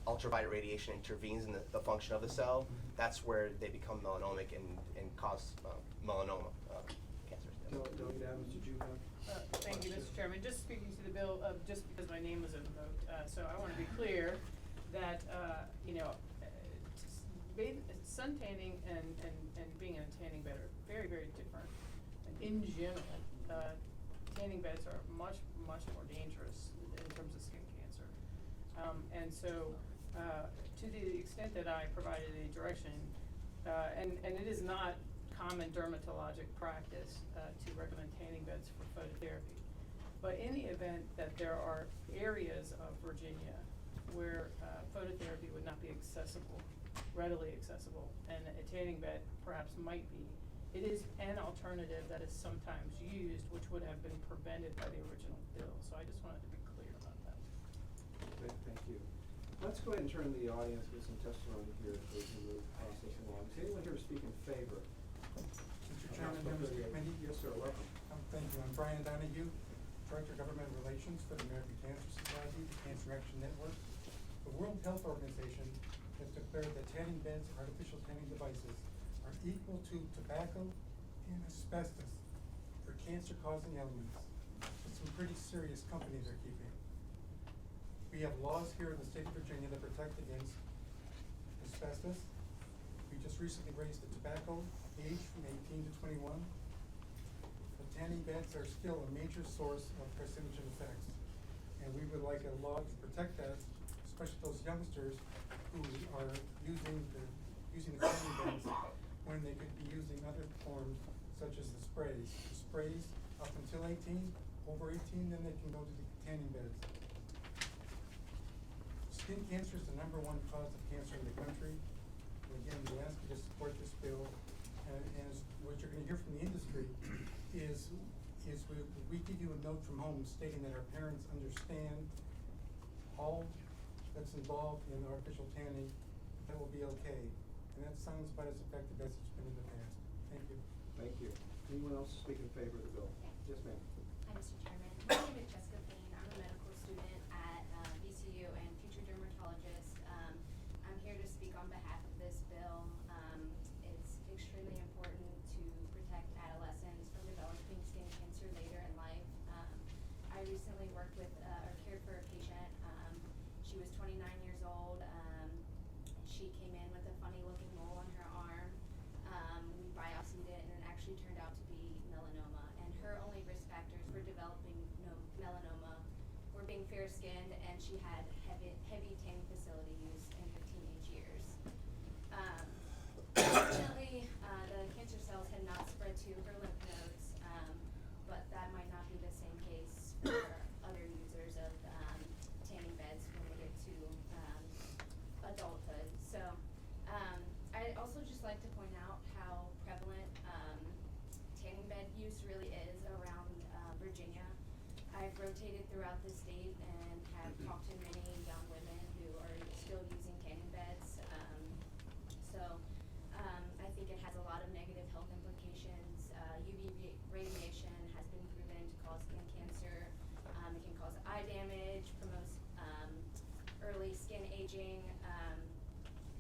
ultraviolet radiation intervenes in the function of the cell, that's where they become melanomic and cause melanoma cancers. Delegate Adams, did you have? Thank you, Mr. Chairman. Just speaking to the bill, just because my name was invoked, so I want to be clear that, you know, sun tanning and being in a tanning bed are very, very different. In general, tanning beds are much more dangerous in terms of skin cancer. And so, to the extent that I provided a direction, and it is not common dermatologic practice to recommend tanning beds for phototherapy. But in the event that there are areas of Virginia where phototherapy would not be readily accessible, and a tanning bed perhaps might be, it is an alternative that is sometimes used, which would have been prevented by the original bill. So I just wanted to be clear about that. Okay, thank you. Let's go ahead and turn to the audience with some testimony here so we can move the process along. Is anyone here to speak in favor? Mr. Chairman, members of the committee. Yes, sir, welcome. Thank you. I'm Brian Donahue, Director of Government Relations for the American Cancer Society, the Cancer Action Network. The World Health Organization has declared that tanning beds or artificial tanning devices are equal to tobacco and asbestos for cancer-causing elements. It's some pretty serious company they're keeping. We have laws here in the state of Virginia that protect against asbestos. We just recently raised the tobacco age from 18 to 21. But tanning beds are still a major source of carcinogen effects. And we would like a law to protect that, especially those youngsters who are using the tanning beds when they could be using other forms such as the sprays. The sprays up until 18, over 18, then they can go to the tanning beds. Skin cancer is the #1 cause of cancer in the country. again, we ask you to support this bill. And what you're gonna hear from the industry is we give you a note from home stating that our parents understand all that's involved in artificial tanning, that will be okay. And that sounds about as effective as it's been in the past. Thank you. Thank you. Anyone else speak in favor of the bill? Yes, ma'am. Hi, Mr. Chairman. My name is Jessica Payne. I'm a medical student at VCU and future dermatologist. I'm here to speak on behalf of this bill. It's extremely important to protect adolescents from developing skin cancer later in life. I recently worked with or cared for a patient. She was 29 years old. She came in with a funny looking mole on her arm. We biopsied it and it actually turned out to be melanoma. And her only risk factors for developing melanoma were being fair skinned, and she had heavy tanning facility use in her teenage years. Fortunately, the cancer cells had not spread to her lymph nodes, but that might not be the same case for other users of tanning beds when they get to adulthood. So I'd also just like to point out how prevalent tanning bed use really is around Virginia. I've rotated throughout the state and have talked to many young women who are still using tanning beds. I think it has a lot of negative health implications. UV radiation has been proven to cause skin cancer. It can cause eye damage, promotes early skin aging.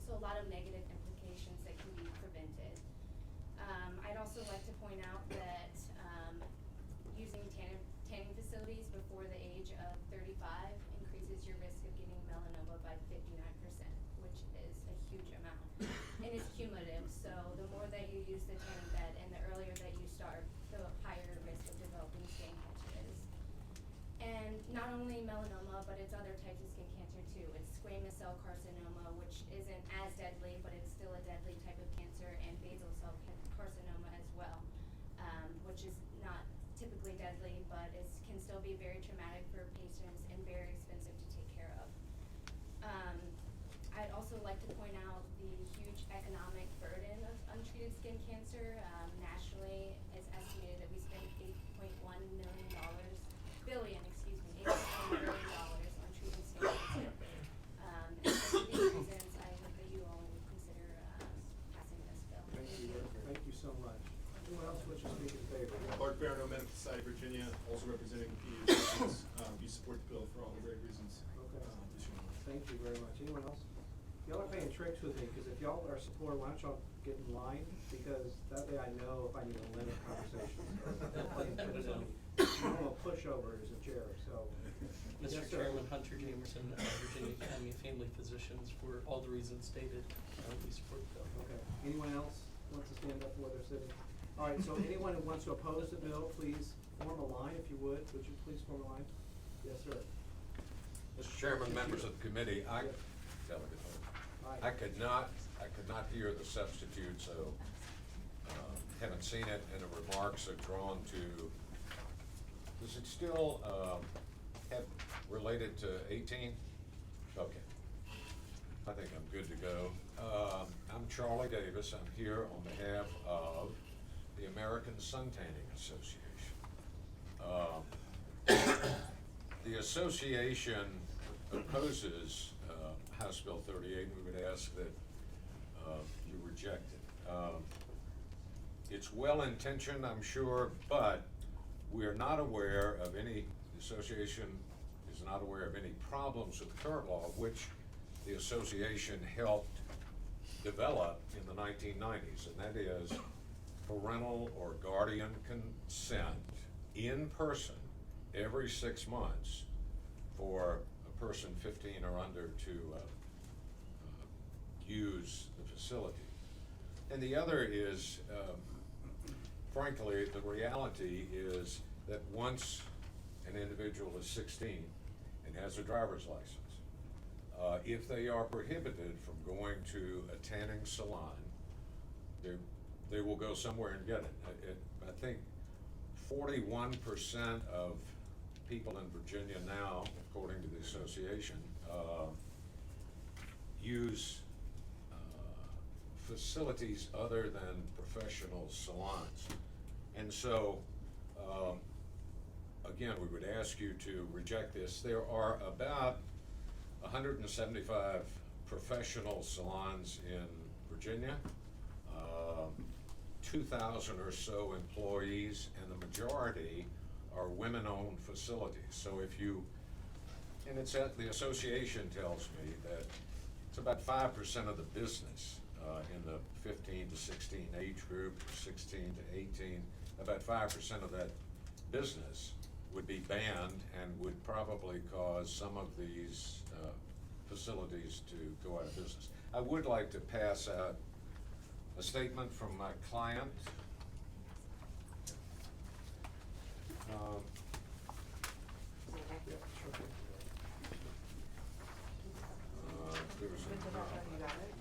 So a lot of negative implications that can be prevented. I'd also like to point out that using tanning facilities before the age of 35 increases your risk of getting melanoma by 59%, which is a huge amount. And it's cumulative, so the more that you use the tanning bed and the earlier that you start, the higher risk of developing skin cancer is. And not only melanoma, but it's other types of skin cancer too. It's squamous cell carcinoma, which isn't as deadly, but it's still a deadly type of cancer, and basal cell carcinoma as well, which is not typically deadly, but it can still be very traumatic for patients and very expensive to take care of. I'd also like to point out the huge economic burden of untreated skin cancer. Nationally, it's estimated that we spend $8.1 billion on treating skin cancer. And for these reasons, I hope that you all would consider passing this bill. Thank you so much. Anyone else wish to speak in favor? Bart Barano, Medical Society of Virginia, also representing the pediatricians. We support the bill for all the great reasons. Okay. This year. Thank you very much. Anyone else? Y'all are playing tricks with me, because if y'all are supportive, why don't y'all get in line? Because that way I know if I need to limit conversations. I'm a pushover as a chair, so. Mr. Yes, sir. Chairman, Hunter Jamerson, Virginia Academy of Family Physicians, for all the reasons stated, we support the bill. Okay. Anyone else wants to stand up where they're sitting? All right, so anyone who wants to oppose the bill, please form a line, if you would. Would you please form a line? Yes, sir. Mr. Chairman, members of the committee, I could not hear the substitute, so haven't seen it, and the remarks are drawn to, does it still have related to 18? Okay. I think I'm good to go. I'm Charlie Davis. I'm here on behalf of the American Sun Tanning Association. The association opposes House Bill 38, and we would ask that you reject it. It's well-intentioned, I'm sure, but we are not aware of any, the association is not aware of any problems with the current law, which the association helped develop in the 1990s, and that is parental or guardian consent in person every 6 months for a person 15 or under to use the facility. And the other is, frankly, the reality is that once an individual is 16 and has a driver's license, if they are prohibited from going to a tanning salon, they will go somewhere and get it. I think 41% of people in Virginia now, according to the association, use facilities other than professional salons. And so, again, we would ask you to reject this. There are about 175 professional salons in Virginia, 2,000 or so employees, and the majority are women-owned facilities. So if you, and it's at, the association tells me that it's about 5% of the business in the 15 to 16 age group, 16 to 18, about 5% of that business would be banned and would probably cause some of these facilities to go out of business. I would like to pass out a statement from my client.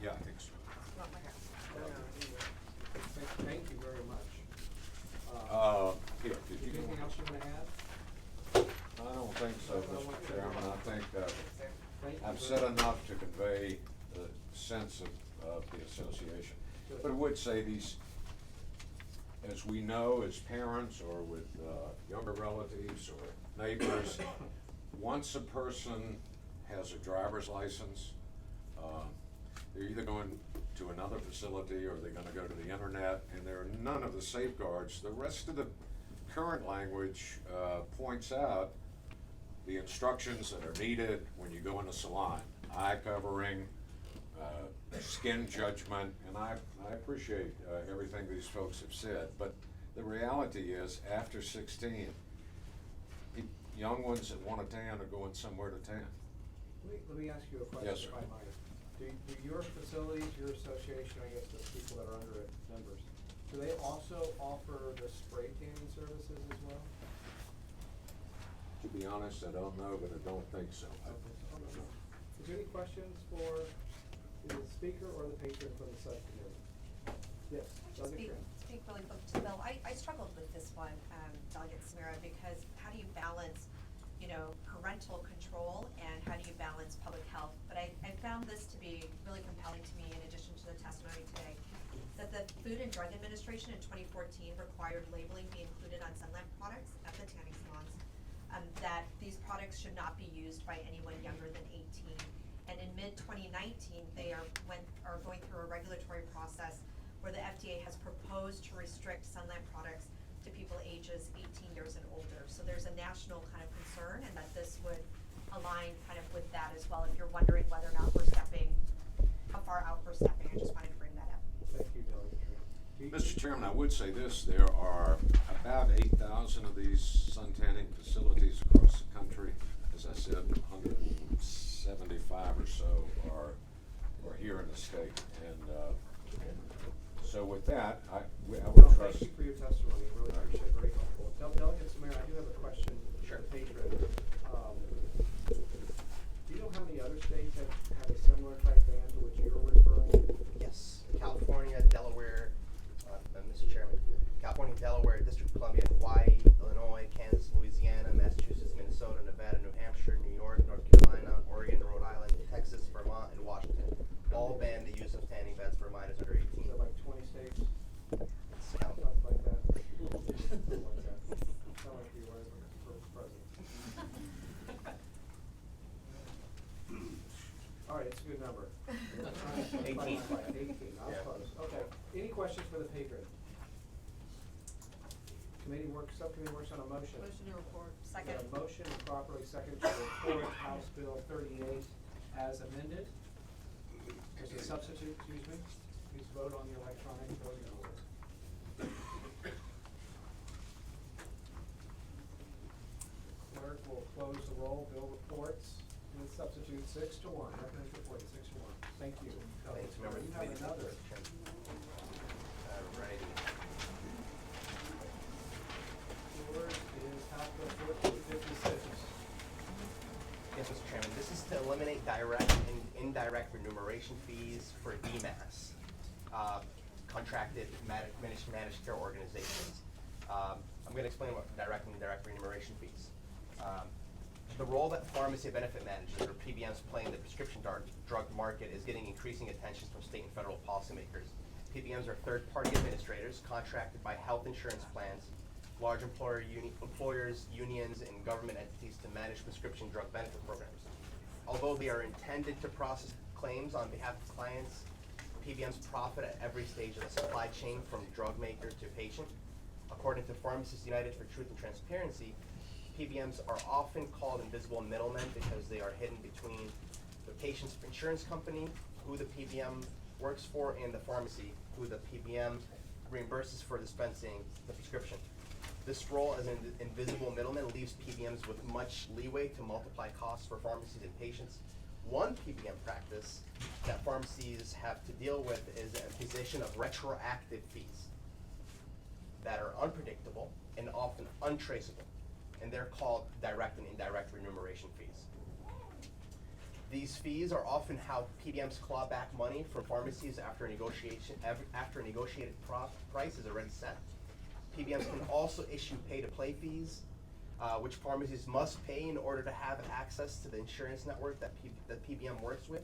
Yeah, I think so. Thank you very much. Here, did you? Anything else you wanna add? I don't think so, Mr. Chairman. I think Thank you I've very said much. enough to convey the sense of the association. But I would say these, as we know as parents or with younger relatives or neighbors, once a person has a driver's license, they're either going to another facility or they're gonna go to the internet, and there are none of the safeguards. The rest of the current language points out the instructions that are needed when you go in a salon: eye covering, skin judgment, and I appreciate everything these folks have said, but the reality is, after 16, young ones that want a tan are going somewhere to tan. Let me ask you a question, Yes, sir. if I might. Do your facilities, your association, I guess the people that are under it, members, do they also offer the spray tanning services as well? To be honest, I don't know, but I don't think so. Is there any questions for the speaker or the patron from the subcommittee? Yes, Just Delegate speak Tran. really quick to the bill. I struggled with this one, Delegate Samara, because how do you balance, parental control and how do you balance public health? But I found this to be really compelling to me in addition to the testimony today, that the Food and Drug Administration in 2014 required labeling be included on Sunlamp products at the tanning salons, that these products should not be used by anyone younger than 18. And in mid-2019, they are going through a regulatory process where the FDA has proposed to restrict Sunlamp products to people ages 18 years and older. So there's a national kind of concern, and that this would align kind of with that as well. If you're wondering whether or not how far out we're stepping, I just wanted to bring that up. Thank you, Delegate Tran. Mr. Chairman, I would say this: there are about 8,000 of these sun tanning facilities across the country. As I said, 175 or so are here in the state, and so with that, I would trust. Thank you for your testimony, I really appreciate it, very helpful. Delegate Samara, I do have a question for the patron. Do you know how many other states have a similar type ban to which you're referring? Yes, California, Delaware, Mr. Chairman, California, Delaware, District of Columbia, Hawaii, Illinois, Kansas, Louisiana, Massachusetts, Minnesota, Nevada, New Hampshire, New York, North Carolina, Oregon, Rhode Island, Texas, Vermont, and Washington. All ban the use of tanning beds for minors under 18. Is that like 20 states? Count. Something like that. Something like that. Sound like you were for president. All right, it's a good number. 18. 18, I was Yeah. close. Okay, any questions for the patron? Subcommittee works on a motion. Motion to report. We Second. have a motion and properly second to report House Bill 38 as amended. There's a substitute, excuse me. Please vote on the electronic voting order. Clerk will close the roll. Bill reports. And substitute 6-1. Recommend reporting 6-1. Thank you. Thanks, members of You the have committee. another. Alrighty. Yours is House Bill 1456. Yes, Mr. Chairman, this is to eliminate direct and indirect remuneration fees for DMAS, contracted managed care organizations. I'm going to explain what direct and indirect remuneration fees. The role that pharmacy benefit managers, or PBMs, play in the prescription drug market is getting increasing attention from state and federal policymakers. PBMs are third-party administrators contracted by health insurance plans, large employers, unions, and government entities to manage prescription drug benefit programs. Although they are intended to process claims on behalf of clients, PBMs profit at every stage of the supply chain from drug maker to patient. According to Pharmacists United for Truth and Transparency, PBMs are often called invisible middlemen because they are hidden between the patient's insurance company, who the PBM works for, and the pharmacy, who the PBM reimburses for dispensing the prescription. This role as an invisible middleman leaves PBMs with much leeway to multiply costs for pharmacies and patients. One PBM practice that pharmacies have to deal with is the imposition of retroactive fees that are unpredictable and often untraceable, and they're called direct and indirect remuneration fees. These fees are often how PBMs claw back money from pharmacies after a negotiated price is already set. PBMs can also issue pay-to-play fees, which pharmacies must pay in order to have access to the insurance network that PBM works with.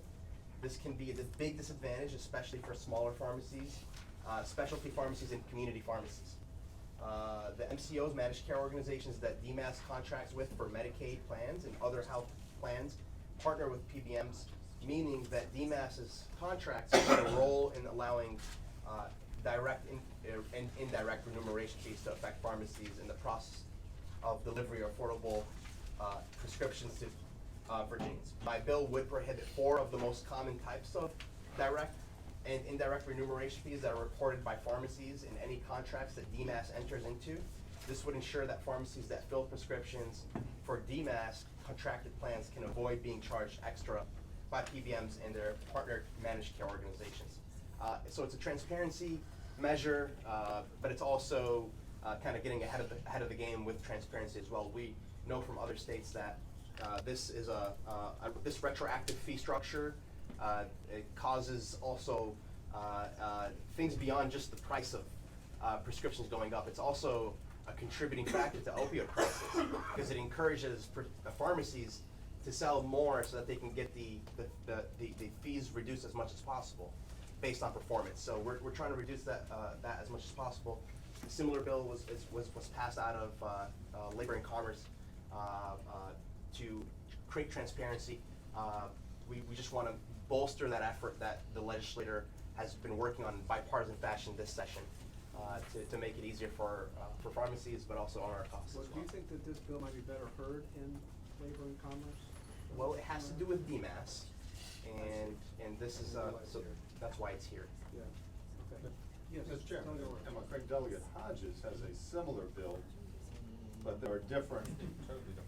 This can be a big disadvantage, especially for smaller pharmacies, specialty pharmacies, and community pharmacies. The MCOs, managed care organizations that DMAS contracts with for Medicaid plans and other health plans, partner with PBMs, meaning that DMAS's contracts play a role in allowing direct and indirect remuneration fees to affect pharmacies in the process of delivery of affordable prescriptions to Virginians. My bill would prohibit 4 of the most common types of direct and indirect remuneration fees that are reported by pharmacies in any contracts that DMAS enters into. This would ensure that pharmacies that fill prescriptions for DMAS contracted plans can avoid being charged extra by PBMs and their partner managed care organizations. So it's a transparency measure, but it's also kind of getting ahead of the game with transparency as well. We know from other states that this is this retroactive fee structure. It causes also things beyond just the price of prescriptions going up. It's also a contributing factor to opioid crisis because it encourages pharmacies to sell more so that they can get the fees reduced as much as possible based on performance. So we're trying to reduce that as much as possible. A similar bill was passed out of Labor and Commerce to create transparency. We just want to bolster that effort that the legislator has been working on in bipartisan fashion this session to make it easier for pharmacies, but also on our costs as well. Do you think that this bill might be better heard in Labor and Commerce? Well, it has to do with DMAS, and this is so that's why it's here. Yeah. Okay. Yes, Mr. Chairman, Delegate Orr. and my friend Delegate Hodges has a similar bill, but there are different, totally different.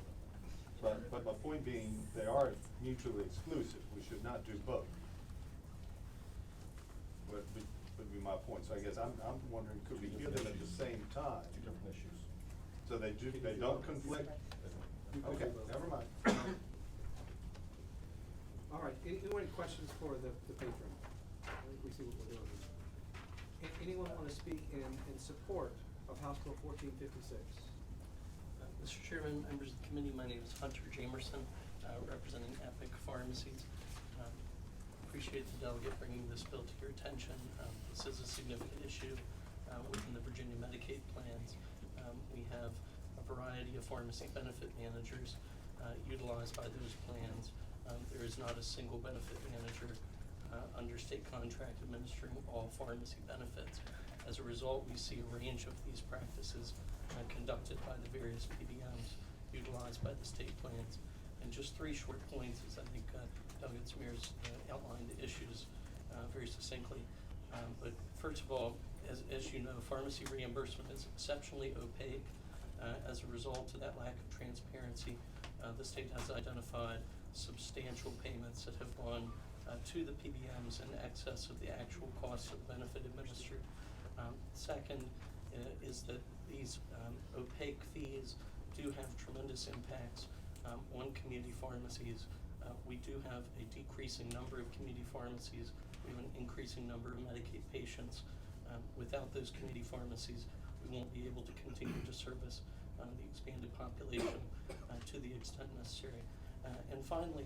But my point being, they are mutually exclusive. We should not do both. Would be my point. So I guess I'm wondering, could we do them at the same time? Two different issues. So they don't conflict? Okay, never mind. All right, anyone have questions for the patron? I think we see what we're doing here. Anyone want to speak in support of House Bill 1456? Mr. Chairman, members of the committee, my name is Hunter Jamerson, representing Epic Pharmacies. Appreciate the delegate bringing this bill to your attention. This is a significant issue within the Virginia Medicaid plans. We have a variety of pharmacy benefit managers utilized by those plans. There is not a single benefit manager under state contract administering all pharmacy benefits. As a result, we see a range of these practices conducted by the various PBMs utilized by the state plans. And just 3 short points, as I think Delegate Smears outlined the issues very succinctly. But first of all, as you know, pharmacy reimbursement is exceptionally opaque. As a result of that lack of transparency, the state has identified substantial payments that have gone to the PBMs in excess of the actual costs of benefit administered. Second is that these opaque fees do have tremendous impacts on community pharmacies. We do have a decreasing number of community pharmacies. We have an increasing number of Medicaid patients. Without those community pharmacies, we won't be able to continue to service the expanded population to the extent necessary. And finally,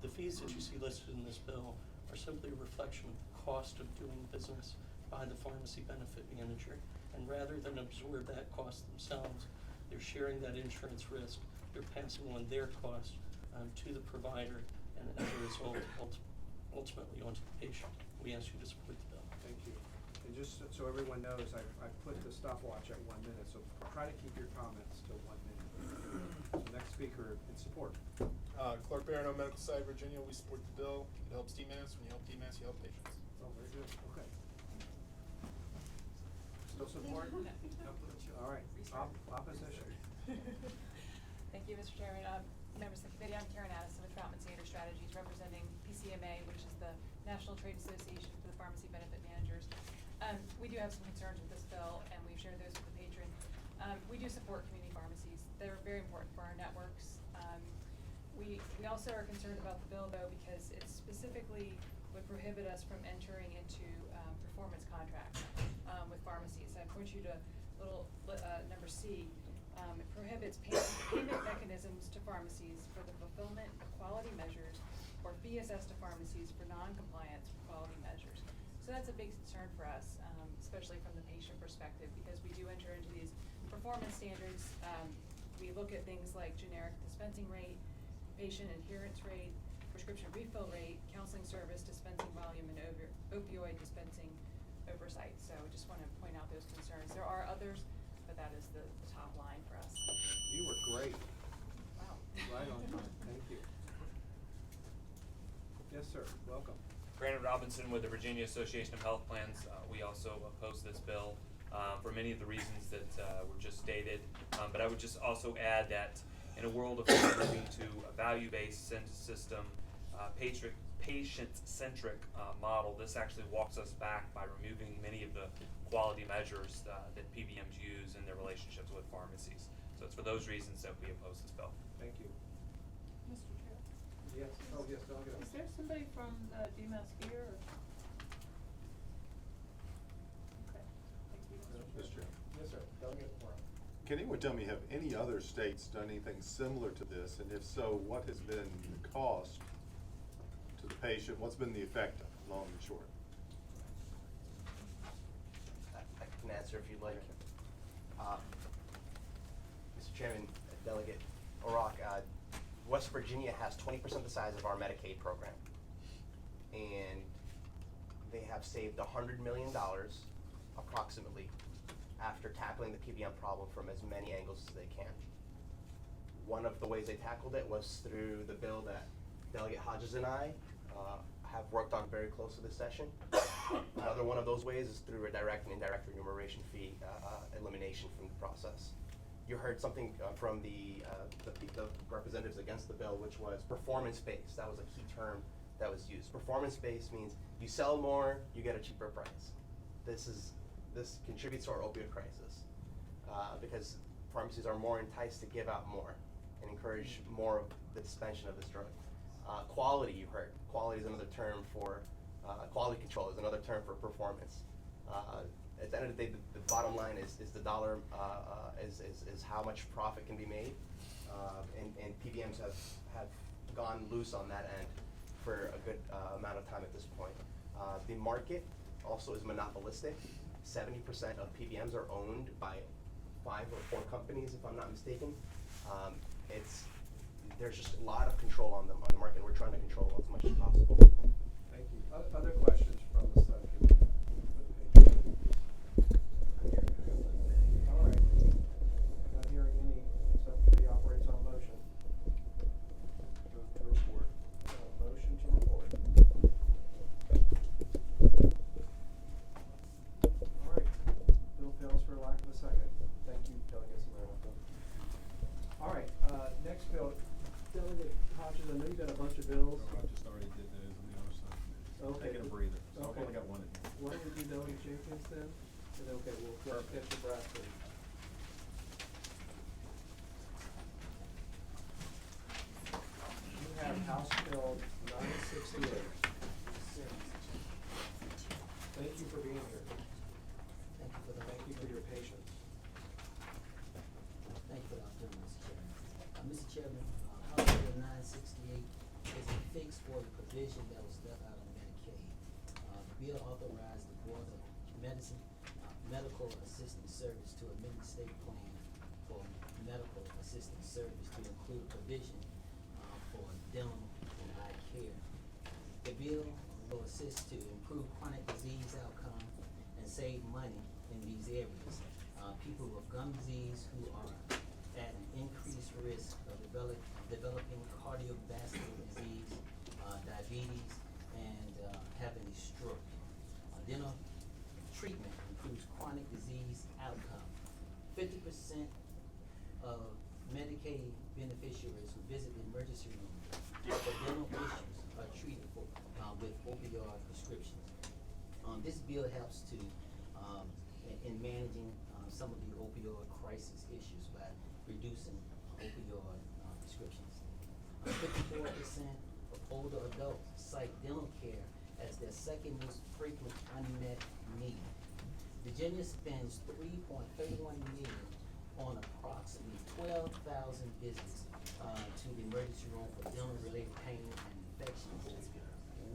the fees that you see listed in this bill are simply a reflection of the cost of doing business by the pharmacy benefit manager. And rather than absorb that cost themselves, they're sharing that insurance risk. They're passing on their cost to the provider, and as a result, ultimately onto the patient. We ask you to support the bill. Thank you. And just so everyone knows, I put the stopwatch at 1 minute, so try to keep your comments to 1 minute. So next speaker in support. Clark Barano, Medical Society of Virginia, we support the bill. It helps DMAS. When you help DMAS, you help patients. Oh, very good, okay. Still support? All right, opposition. Thank you, Mr. Chairman. Members of the committee, I'm Karen Addison with Troutman Sanders Strategies, representing PCMA, which is the National Trade Association for the Pharmacy Benefit Managers. We do have some concerns with this bill, and we've shared those with the patron. We do support community pharmacies. They're very important for our networks. We also are concerned about the bill, though, because it specifically would prohibit us from entering into performance contracts with pharmacies. I point you to little number C. It prohibits payment mechanisms to pharmacies for the fulfillment of quality measures or fee assessed to pharmacies for non-compliance with quality measures. So that's a big concern for us, especially from the patient perspective, because we do enter into these performance standards. We look at things like generic dispensing rate, patient adherence rate, prescription refill rate, counseling service, dispensing volume, and opioid dispensing oversight. So I just want to point out those concerns. There are others, but that is the top line for us. You were great. Wow. Right on time, thank you. Yes, sir, welcome. Brandon Robinson with the Virginia Association of Health Plans. We also oppose this bill for many of the reasons that were just stated. But I would just also add that in a world of moving to a value-based system, patient-centric model, this actually walks us back by removing many of the quality measures that PBMs use in their relationships with pharmacies. So it's for those reasons that we oppose this bill. Thank you. Mr. Chair? Yes, oh, yes, Delegate. Is there somebody from DMAS here? Or? Okay, thank you, Mr. Chair. Yes, sir, Delegate Moore. Can anyone tell me, have any other states done anything similar to this? And if so, what has been the cost to the patient? What's been the effect, long and short? I can answer if you'd like. Mr. Chairman, Delegate O'Rourke, West Virginia has 20% the size of our Medicaid program. And they have saved $100 million, approximately, after tackling the PBM problem from as many angles as they can. One of the ways they tackled it was through the bill that Delegate Hodges and I have worked on very close to this session. Another one of those ways is through a direct and indirect remuneration fee elimination from the process. You heard something from the representatives against the bill, which was performance-based. That was a key term that was used. Performance-based means you sell more, you get a cheaper price. This contributes to our opioid crisis because pharmacies are more enticed to give out more and encourage more of the dispensation of this drug. Quality, you heard. Quality is another term for, quality control is another term for performance. At the end of the day, the bottom line is the dollar, is how much profit can be made. And PBMs have gone loose on that end for a good amount of time at this point. The market also is monopolistic. 70% of PBMs are owned by 5 or 4 companies, if I'm not mistaken. There's just a lot of control on the market. We're trying to control as much as possible. Thank you. Other questions from the subcommittee? All right. Not hearing any. Subcommittee operates on motion. Move to report. Motion to report. All right. Bill fails for lack of a second. Thank you, Delegate Samaritan. All right. Next bill. Delegate Hodges, I know you got a bunch of bills. I just already did those on the other side. Okay. Taking a breather, so I've Okay. only got one in here. Why don't we do Delegate Jenkins then? And then, okay, we'll catch your breath, please. You have House Bill 968. Thank you for being here. Thank you for your patience. Chairman, House Bill 968 is a fix for the provision that was left out of Medicaid. The bill authorized the Board of Medical Assistance Service to amend the state plan for medical assistance service to include provision for dental and eye care. The bill will assist to improve chronic disease outcome and save money in these areas. People with gum disease who are at an increased risk of developing cardiovascular disease, diabetes, and having a stroke. Dental treatment improves chronic disease outcome. 50% of Medicaid beneficiaries who visit the emergency room for dental issues are treated with opioid prescriptions. This bill helps to in managing some of the opioid crisis issues by reducing opioid prescriptions. 54% of older adults cite dental care as their second most frequent unmet need. Virginia spends $3.31 million on approximately 12,000 visits to the emergency room for dental-related pain and infections.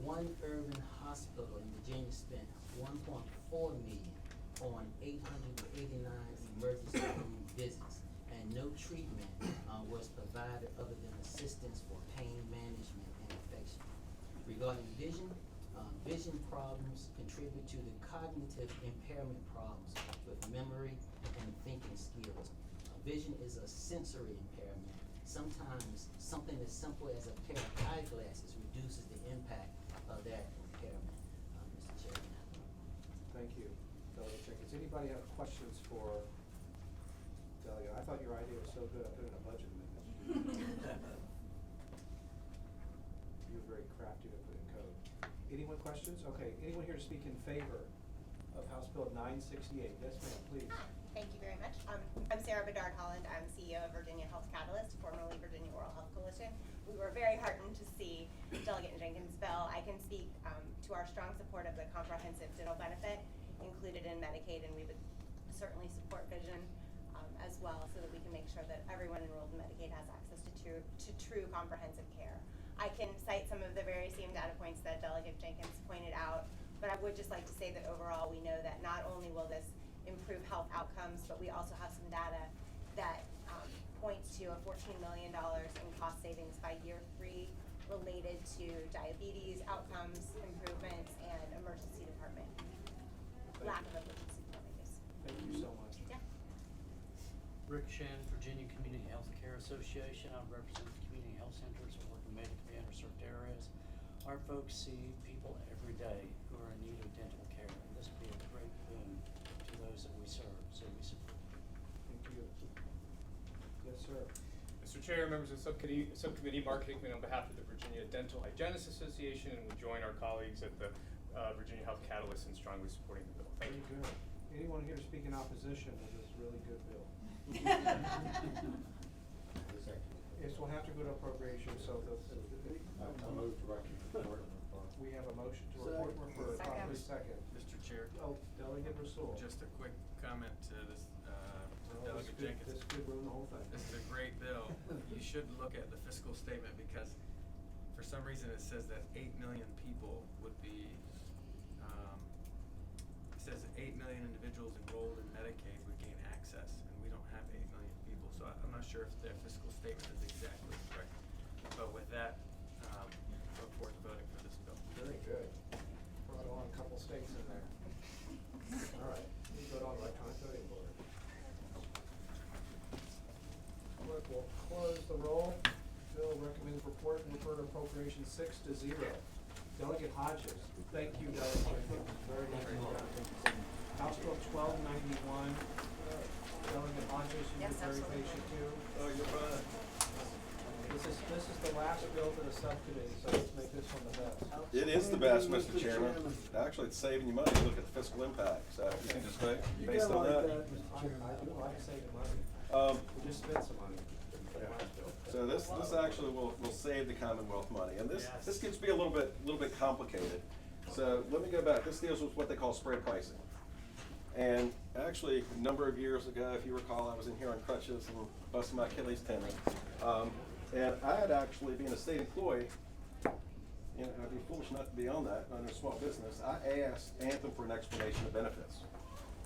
One urban hospital in Virginia spent $1.4 million on 889 emergency room visits, and no treatment was provided other than assistance for pain management and infection. Regarding vision, vision problems contribute to the cognitive impairment problems with memory and thinking skills. Vision is a sensory impairment. Sometimes something as simple as a pair of eyeglasses reduces the impact of that impairment. Mr. Chairman. Thank you, Delegate Jenkins. Anybody have questions for Delegate? I thought your idea was so good, I put in a budget amendment. You were very crafty to put in code. Anyone questions? Okay, anyone here to speak in favor of House Bill 968? Yes, ma'am, please. Thank you very much. I'm Sarah Bedard Holland. I'm CEO of Virginia Health Catalyst, formerly Virginia Oral Health Coalition. We were very heartened to see Delegate Jenkins' bill. I can speak to our strong support of the comprehensive dental benefit included in Medicaid, and we would certainly support vision as well, so that we can make sure that everyone enrolled in Medicaid has access to true comprehensive care. I can cite some of the very same data points that Delegate Jenkins pointed out, but I would just like to say that overall we know that not only will this improve health outcomes, but we also have some data that points to a $14 million in cost savings by year 3 related to diabetes outcomes improvements and emergency department, lack of emergency department use. Thank you so much. Yeah. Rick Shen, Virginia Community Health Care Association. I represent the community health centers and work in medically underserved areas. Our folks see people every day who are in need of dental care, and this would be a great boon to those that we serve, so we support. Thank you. Yes, sir. Mr. Chair, members of the subcommittee, Mark Hickman on behalf of the Virginia Dental Hygienists Association, and we join our colleagues at the Virginia Health Catalyst in strongly supporting the bill. Thank you. Very good. Anyone here to speak in opposition to this really good bill? Yes, we'll have to go to appropriation, so I move to report and refer. we have a motion to report and refer, properly second. Mr. Chair. Oh, Delegate Rasul. Just a quick comment to this, to Well, Delegate Jenkins. This could ruin the whole thing. This is a great bill. You should look at the fiscal statement because for some reason it says that 8 million people would be, it says that 8 million individuals enrolled in Medicaid would gain access, and we don't have 8 million people, so I'm not sure if their fiscal statement is exactly correct. But with that, look forward to voting for this bill. Very good. Brought on a couple states in there. All right, we vote on electronic voting board. Clerk will close the roll. Bill recommends report and refer to appropriation 6-0. Delegate Hodges. Thank you, Delegate Jenkins. Very nicely done. House Bill 1291. Delegate Hodges, you Yes, were very absolutely. patient too. Oh, you're fine. This is the last bill for the subcommittee, so let's make this one the best. It is the best, Mr. Chairman. Actually, it's saving you money. Look at the fiscal impact, so you can just vote based on that. I do like saving money. We just spent some money. So this actually will save the Commonwealth money, and this gets to be a little bit complicated. So let me go back. This deals with what they call spread pricing, And actually, a number of years ago, if you recall, I was in here on crutches and busted my Achilles tendon. And I had actually been a state employee, you know, I'd be foolish not to be on that under a small business. I asked Anthem for an explanation of benefits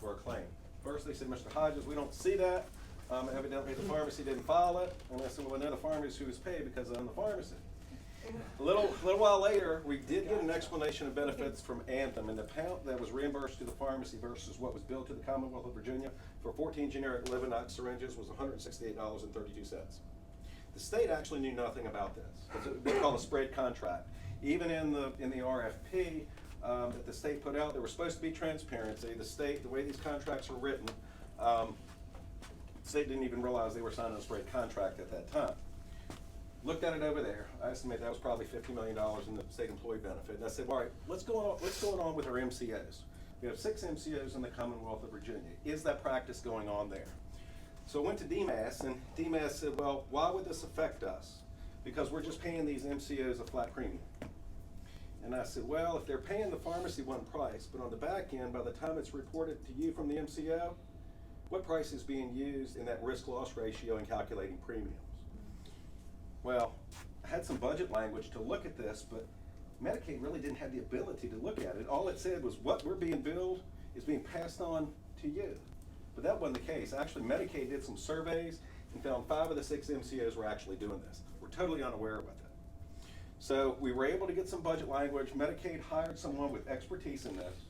for a claim. First, they said, Mr. Hodges, we don't see that. Evidently, the pharmacy didn't file it. And I said, well, I know the pharmacy was paid because I'm the pharmacy. A little while later, we did get an explanation of benefits from Anthem, and the amount that was reimbursed to the pharmacy versus what was billed to the Commonwealth of Virginia for 14 generic Livinite syringes was $168.32. The state actually knew nothing about this. It's what we call a spread contract. Even in the RFP that the state put out, there was supposed to be transparency. The state, the way these contracts are written, the state didn't even realize they were signing a spread contract at that time. Looked at it over there. I estimate that was probably $50 million in the state employee benefit. And I said, all right, what's going on with our MCOs? We have 6 MCOs in the Commonwealth of Virginia. Is that practice going on there? So I went to DMAS, and DMAS said, well, why would this affect us? Because we're just paying these MCOs a flat premium. And I said, well, if they're paying the pharmacy one price, but on the back end, by the time it's reported to you from the MCO, what price is being used in that risk-loss ratio in calculating premiums? Well, I had some budget language to look at this, but Medicaid really didn't have the ability to look at it. All it said was what we're being billed is being passed on to you. But that wasn't the case. Actually, Medicaid did some surveys and found 5 of the 6 MCOs were actually doing this. We're totally unaware of it. So we were able to get some budget language. Medicaid hired someone with expertise in this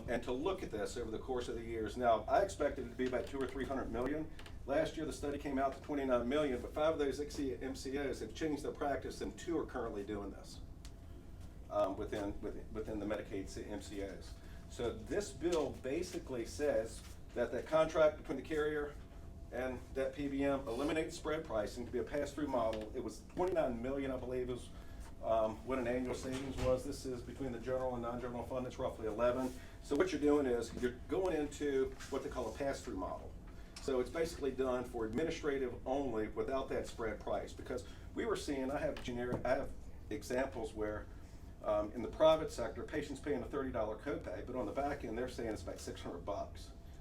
and to look at this over the course of the years. Now, I expected it to be about $200 or $300 million. Last year, the study came out to 29 million, but 5 of those MCOs have changed their practice, and 2 are currently doing this within the Medicaid MCOs. So this bill basically says that the contract between the carrier and that PBM eliminates spread pricing to be a pass-through model. It was 29 million, I believe, is what an annual savings was. This is between the general and non-general fund. It's roughly 11. So what you're doing is you're going into what they call a pass-through model. So it's basically done for administrative only without that spread price, because we were seeing, I have examples where in the private sector, patients paying a $30 copay, but on the back end, they're saying it's about $600.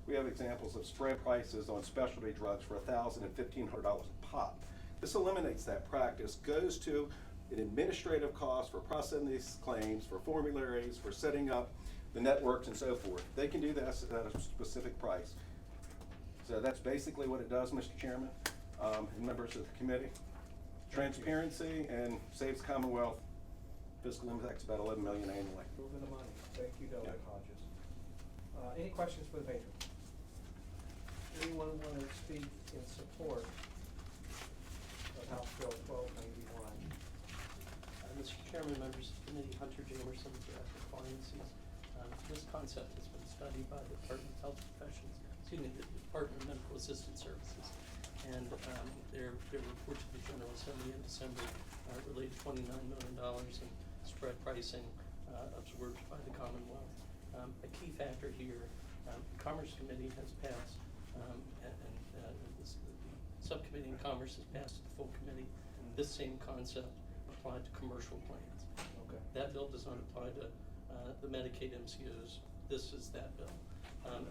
We have examples of spread prices on specialty drugs for $1,000 and $1,500 a pop. This eliminates that practice, goes to an administrative cost for processing these claims, for formularies, for setting up the networks and so forth. They can do that at a specific price. So that's basically what it does, Mr. Chairman, and members of the committee. Transparency and saves Commonwealth fiscal impacts about $11 million annually. Moving the money. Thank you, Delegate Hodges. Any questions for the patron? Anyone want to speak in support of House Bill 1291? Mr. Chairman, members of the committee, Hunter Jamerson for Epic Pharmacies. This concept has been studied by the Department of Health Professions, the Department of Medical Assistance Services. And their report to the General Assembly in December related $29 million in spread pricing absorbed by the Commonwealth. A key factor here, the Commerce Committee has passed, the Subcommittee in Commerce has passed to the full committee, this same concept applied to commercial plans. Okay. That bill does not apply to the Medicaid MCOs. This is that bill.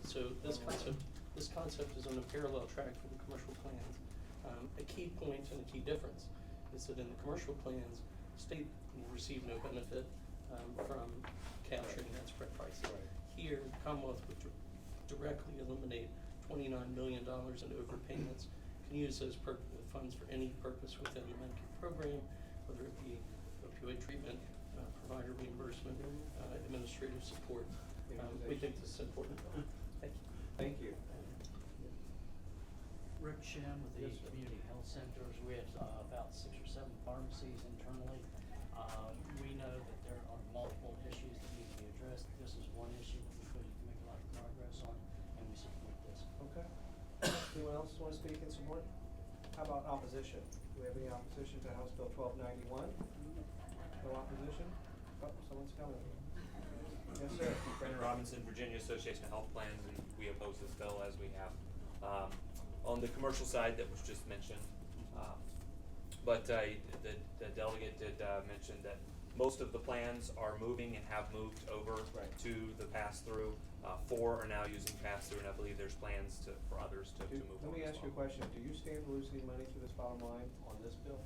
So this concept is on a parallel track for the commercial plans. A key point and a key difference is that in the commercial plans, state will receive no benefit from capturing that spread pricing. Right. Here, the Commonwealth would directly eliminate $29 million in overpayments, can use those funds for any purpose within the Medicaid program, whether it be opioid treatment, provider reimbursement, administrative support. We think this is important. Thank you. Thank you. Rick Shem with the Community Health Centers. We have about 6 or 7 pharmacies internally. We know that there are multiple issues that need to be addressed. This is one issue that we feel you can make a lot of progress on, and we support this. Okay. Anyone else want to speak in support? How about opposition? Do we have any opposition to House Bill 1291? No opposition? Oh, someone's coming. Yes, sir. Brendan Robinson, Virginia Association of Health Plans, and we oppose this bill as we have on the commercial side that was just mentioned. But the delegate did mention that most of the plans are moving and have moved over to the pass-through 4 are now using pass-through, and I believe there's plans for others to move on. Let me as ask you a well. question, do you stand to lose any money through this bottom line on this bill?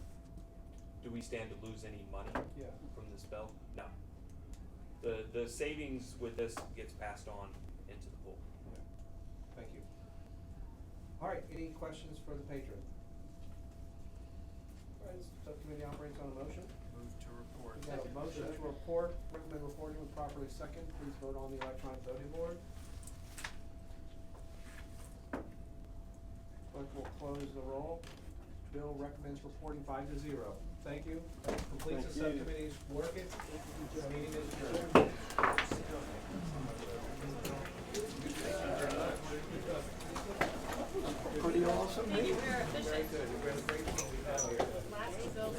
Do we stand to lose any money Yeah. from this bill? No. The savings with this gets passed on into the pool. Okay. Thank you. All right, any questions for the patron? All right, subcommittee operates on a motion. Move to report. We got a motion to report, recommend reporting with properly second, please vote on the electronic voting board. Clerk will close the roll. Bill recommends reporting 5-0. Thank you. That completes the Thank you. subcommittee's work. Meeting is adjourned. Pretty awesome Thank you meeting. for your efficient. Very good. We've got a great team we have here. Last bill.